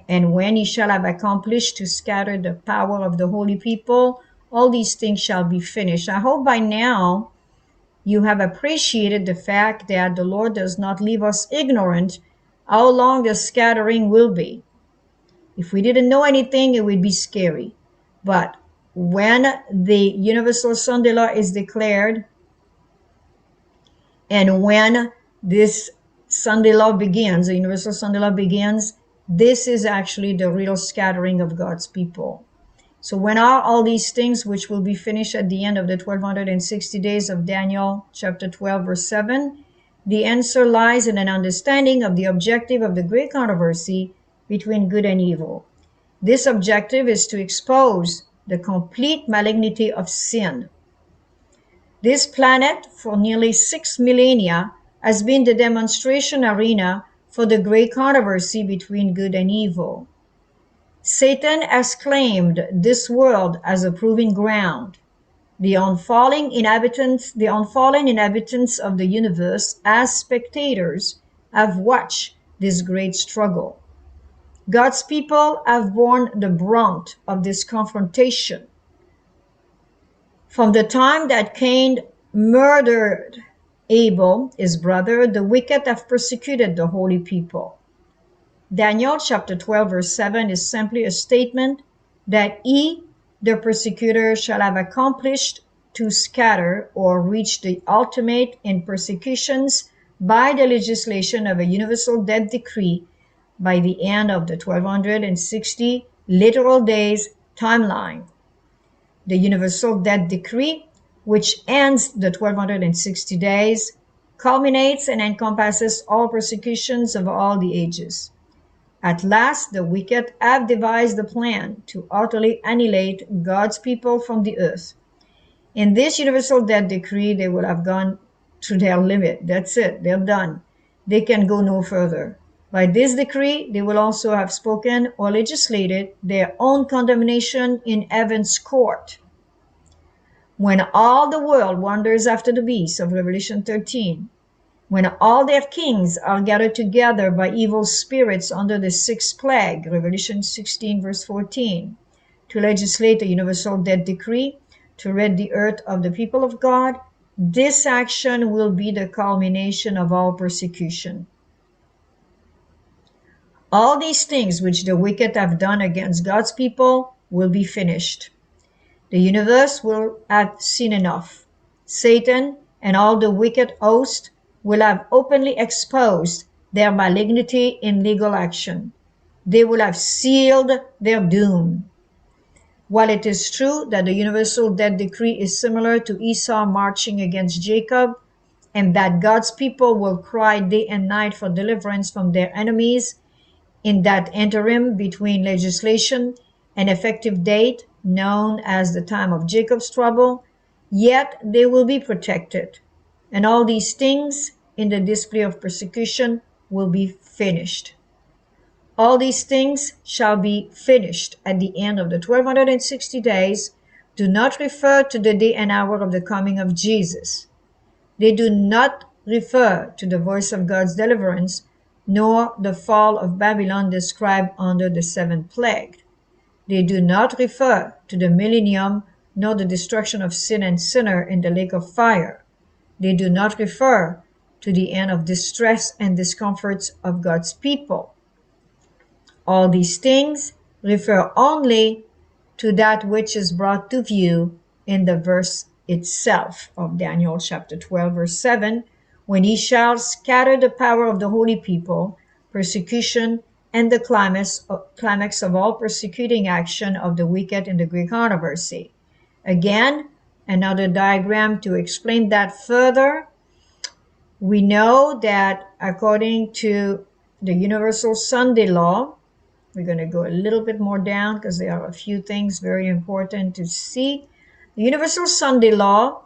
and when he shall have accomplished to scatter the power of the holy people, all these things shall be finished. I hope by now you have appreciated the fact that the Lord does not leave us ignorant how long the scattering will be. If we didn't know anything, it would be scary. But when the Universal Sunday Law is declared, and when this Sunday Law begins, the Universal Sunday Law begins, this is actually the real scattering of God's people. So when are all these things which will be finished at the end of the 1260 days of Daniel chapter 12 verse 7? The answer lies in an understanding of the objective of the great controversy between good and evil. This objective is to expose the complete malignity of sin. This planet, for nearly 6 millennia, has been the demonstration arena for the great controversy between good and evil. Satan has claimed this world as a proving ground. The unfallen inhabitants of the universe, as spectators, have watched this great struggle. God's people have borne the brunt of this confrontation. From the time that Cain murdered Abel, his brother, the wicked have persecuted the holy people. Daniel chapter 12 verse 7 is simply a statement that he, the persecutor, shall have accomplished to scatter or reach the ultimate in persecutions by the legislation of a universal death decree by the end of the 1260 literal days timeline. The universal death decree, which ends the 1260 days, culminates and encompasses all persecutions of all the ages. At last, the wicked have devised a plan to utterly annihilate God's people from the earth. In this universal death decree, they will have gone to their limit. That's it. They're done. They can go no further. By this decree, they will also have spoken or legislated their own condemnation in heaven's court. When all the world wanders after the beast of Revelation 13, when all their kings are gathered together by evil spirits under the sixth plague, Revelation 16 verse 14, to legislate a universal death decree, to rid the earth of the people of God, this action will be the culmination of all persecution. All these things which the wicked have done against God's people will be finished. The universe will have seen enough. Satan and all the wicked host will have openly exposed their malignity in legal action. They will have sealed their doom. While it is true that the universal death decree is similar to Esau marching against Jacob, and that God's people will cry day and night for deliverance from their enemies in that interim between legislation and effective date known as the time of Jacob's trouble, yet they will be protected. And all these things in the display of persecution will be finished. All these things shall be finished at the end of the 1260 days do not refer to the day and hour of the coming of Jesus. They do not refer to the voice of God's deliverance, nor the fall of Babylon described under the seventh plague. They do not refer to the millennium, nor the destruction of sin and sinner in the lake of fire. They do not refer to the end of distress and discomforts of God's people. All these things refer only to that which is brought to view in the verse itself of Daniel chapter 12, verse 7, when he shall scatter the power of the holy people, persecution, and the climax of all persecuting action of the wicked in the Greek controversy. Again, another diagram to explain that further. We know that according to the Universal Sunday Law, we're going to go a little bit more down because there are a few things very important to see. The Universal Sunday Law,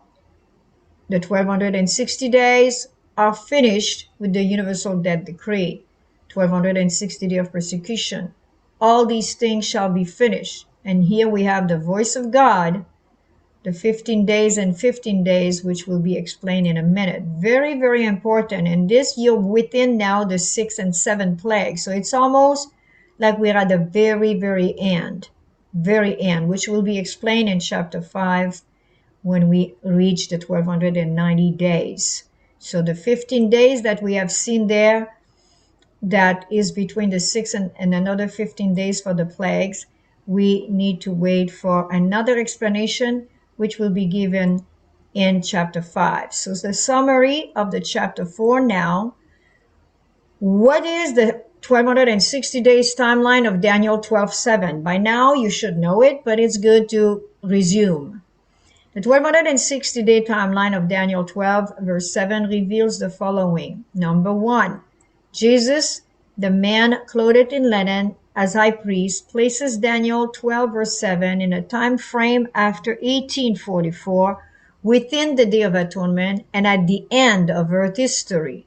the 1260 days are finished with the Universal Death Decree, 1260 days of persecution. All these things shall be finished. And here we have the voice of God, the 15 days and 15 days, which will be explained in a minute. Very, very important. And this, you're within now the 6th and 7th plague. So it's almost like we're at the very, very end, which will be explained in chapter 5 when we reach the 1290 days. So the 15 days that we have seen there, that is between the 6 and another 15 days for the plagues, we need to wait for another explanation, which will be given in chapter 5. So the summary of the chapter 4 now. What is the 1260 days timeline of Daniel 12:7? By now you should know it, but it's good to resume. The 1260 day timeline of Daniel 12 verse 7 reveals the following. Number 1, Jesus, the man clothed in linen as high priest, places Daniel 12 verse 7 in a time frame after 1844, within the Day of Atonement and at the end of earth history.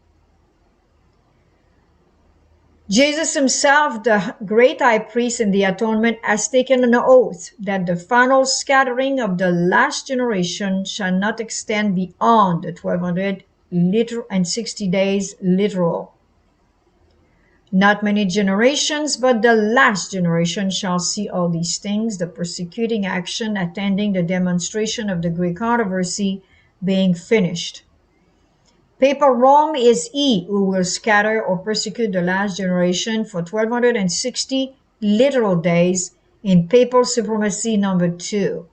Jesus himself, the great high priest in the atonement, has taken an oath that the final scattering of the last generation shall not extend beyond the 1260 days literal. Not many generations, but the last generation shall see all these things, the persecuting action attending the demonstration of the Great Controversy being finished. Papal Rome is he who will scatter or persecute the last generation for 1260 literal days in Papal Supremacy number 2.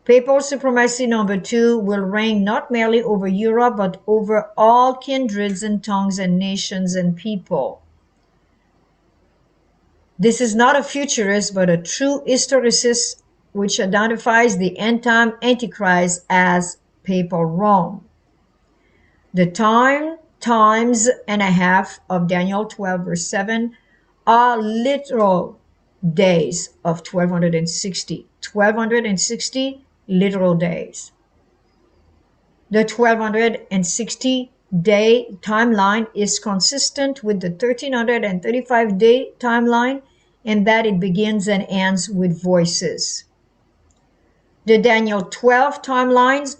Papal Supremacy number 2 will reign not merely over Europe, but over all kindreds and tongues and nations and people. This is not a futurist, but a true historicist which identifies the end-time Antichrist as Papal Rome. The times and a half of Daniel 12 verse 7 are literal days of 1260. 1260 literal days. The 1260 day timeline is consistent with the 1335 day timeline in that it begins and ends with voices. The Daniel 12 timelines,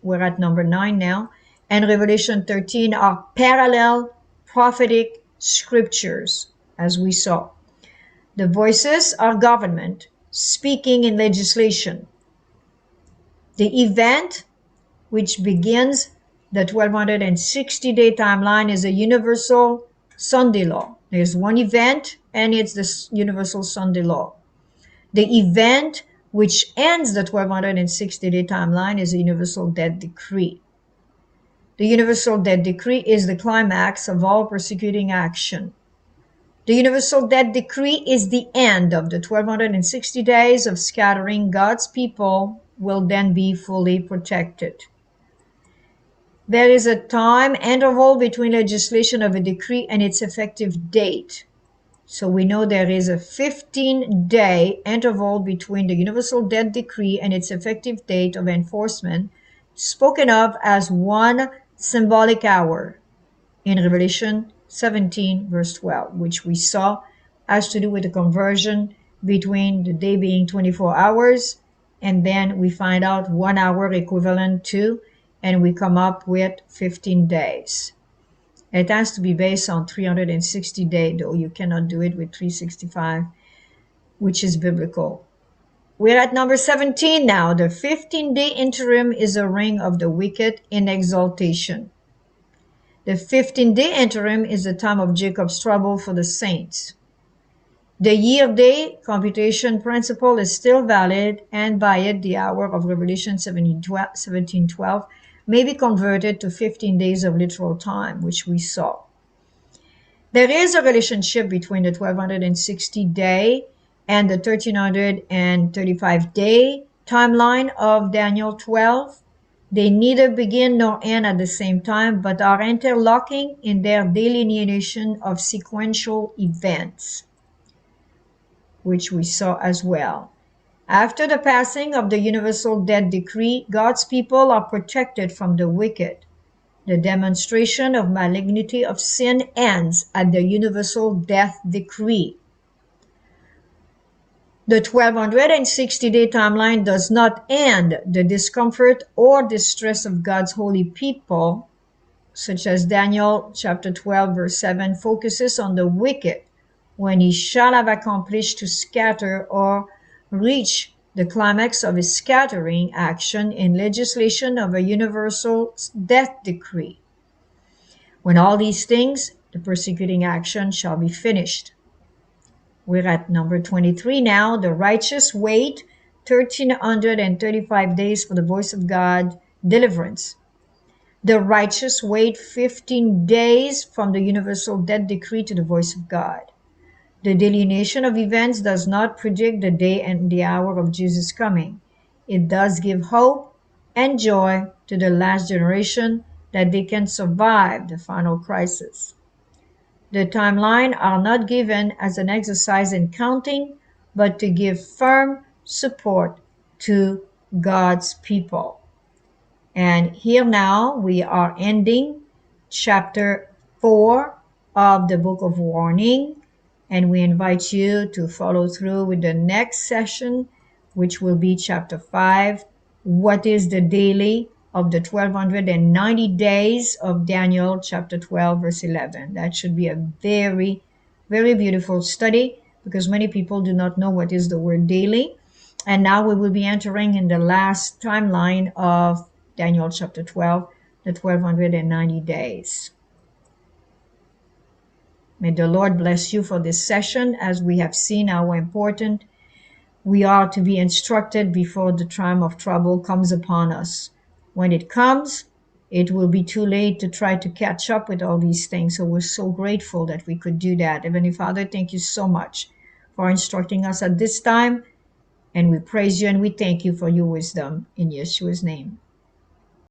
we're at number 9 now, and Revelation 13 are parallel prophetic scriptures, as we saw. The voices are government speaking in legislation. The event which begins the 1260 day timeline is a universal Sunday law. There's one event and it's the universal Sunday law. The event which ends the 1260-day timeline, is the universal death decree. The universal death decree is the climax of all persecuting action. The universal death decree is the end of the 1260 days of scattering. God's people will then be fully protected. There is a time interval between legislation of a decree and its effective date. So we know there is a 15-day interval between the universal death decree and its effective date of enforcement, spoken of as one symbolic hour in Revelation 17, verse 12, which we saw has to do with the conversion between the day being 24 hours, and then we find out 1 hour equivalent to, and we come up with 15 days. It has to be based on 360 days, though you cannot do it with 365, which is biblical. We're at number 17 now. The 15-day interim is a ring of the wicked in exaltation. The 15-day interim is the time of Jacob's trouble for the saints. The year-day computation principle is still valid, and by it the hour of Revelation 17:12 may be converted to 15 days of literal time, which we saw. There is a relationship between the 1260-day and the 1335-day timeline of Daniel 12. They neither begin nor end at the same time, but are interlocking in their delineation of sequential events, which we saw as well. After the passing of the universal death decree, God's people are protected from the wicked. The demonstration of malignity of sin ends at the universal death decree. The 1260-day timeline does not end the discomfort or distress of God's holy people, such as Daniel chapter 12 verse 7 focuses on the wicked when he shall have accomplished to scatter or reach the climax of his scattering action in legislation of a universal death decree. When all these things, the persecuting action shall be finished. We're at number 23 now. The righteous wait 1335 days for the voice of God deliverance. The righteous wait 15 days from the universal death decree to the voice of God. The delineation of events does not predict the day and the hour of Jesus' coming. It does give hope and joy to the last generation that they can survive the final crisis. The timeline are not given as an exercise in counting, but to give firm support to God's people. And here now we are ending chapter 4 of the Book of Warning, and we invite you to follow through with the next session, which will be chapter 5, what is the daily of the 1290 days of Daniel chapter 12 verse 11. That should be a very, very beautiful study, because many people do not know what is the word daily. And now we will be entering in the last timeline of Daniel chapter 12, the 1290 days. May the Lord bless you for this session, as we have seen how important we are to be instructed before the time of trouble comes upon us. When it comes, it will be too late to try to catch up with all these things. So we're so grateful that we could do that. Heavenly Father, thank you so much for instructing us at this time. And we praise you and we thank you for your wisdom in Yeshua's name.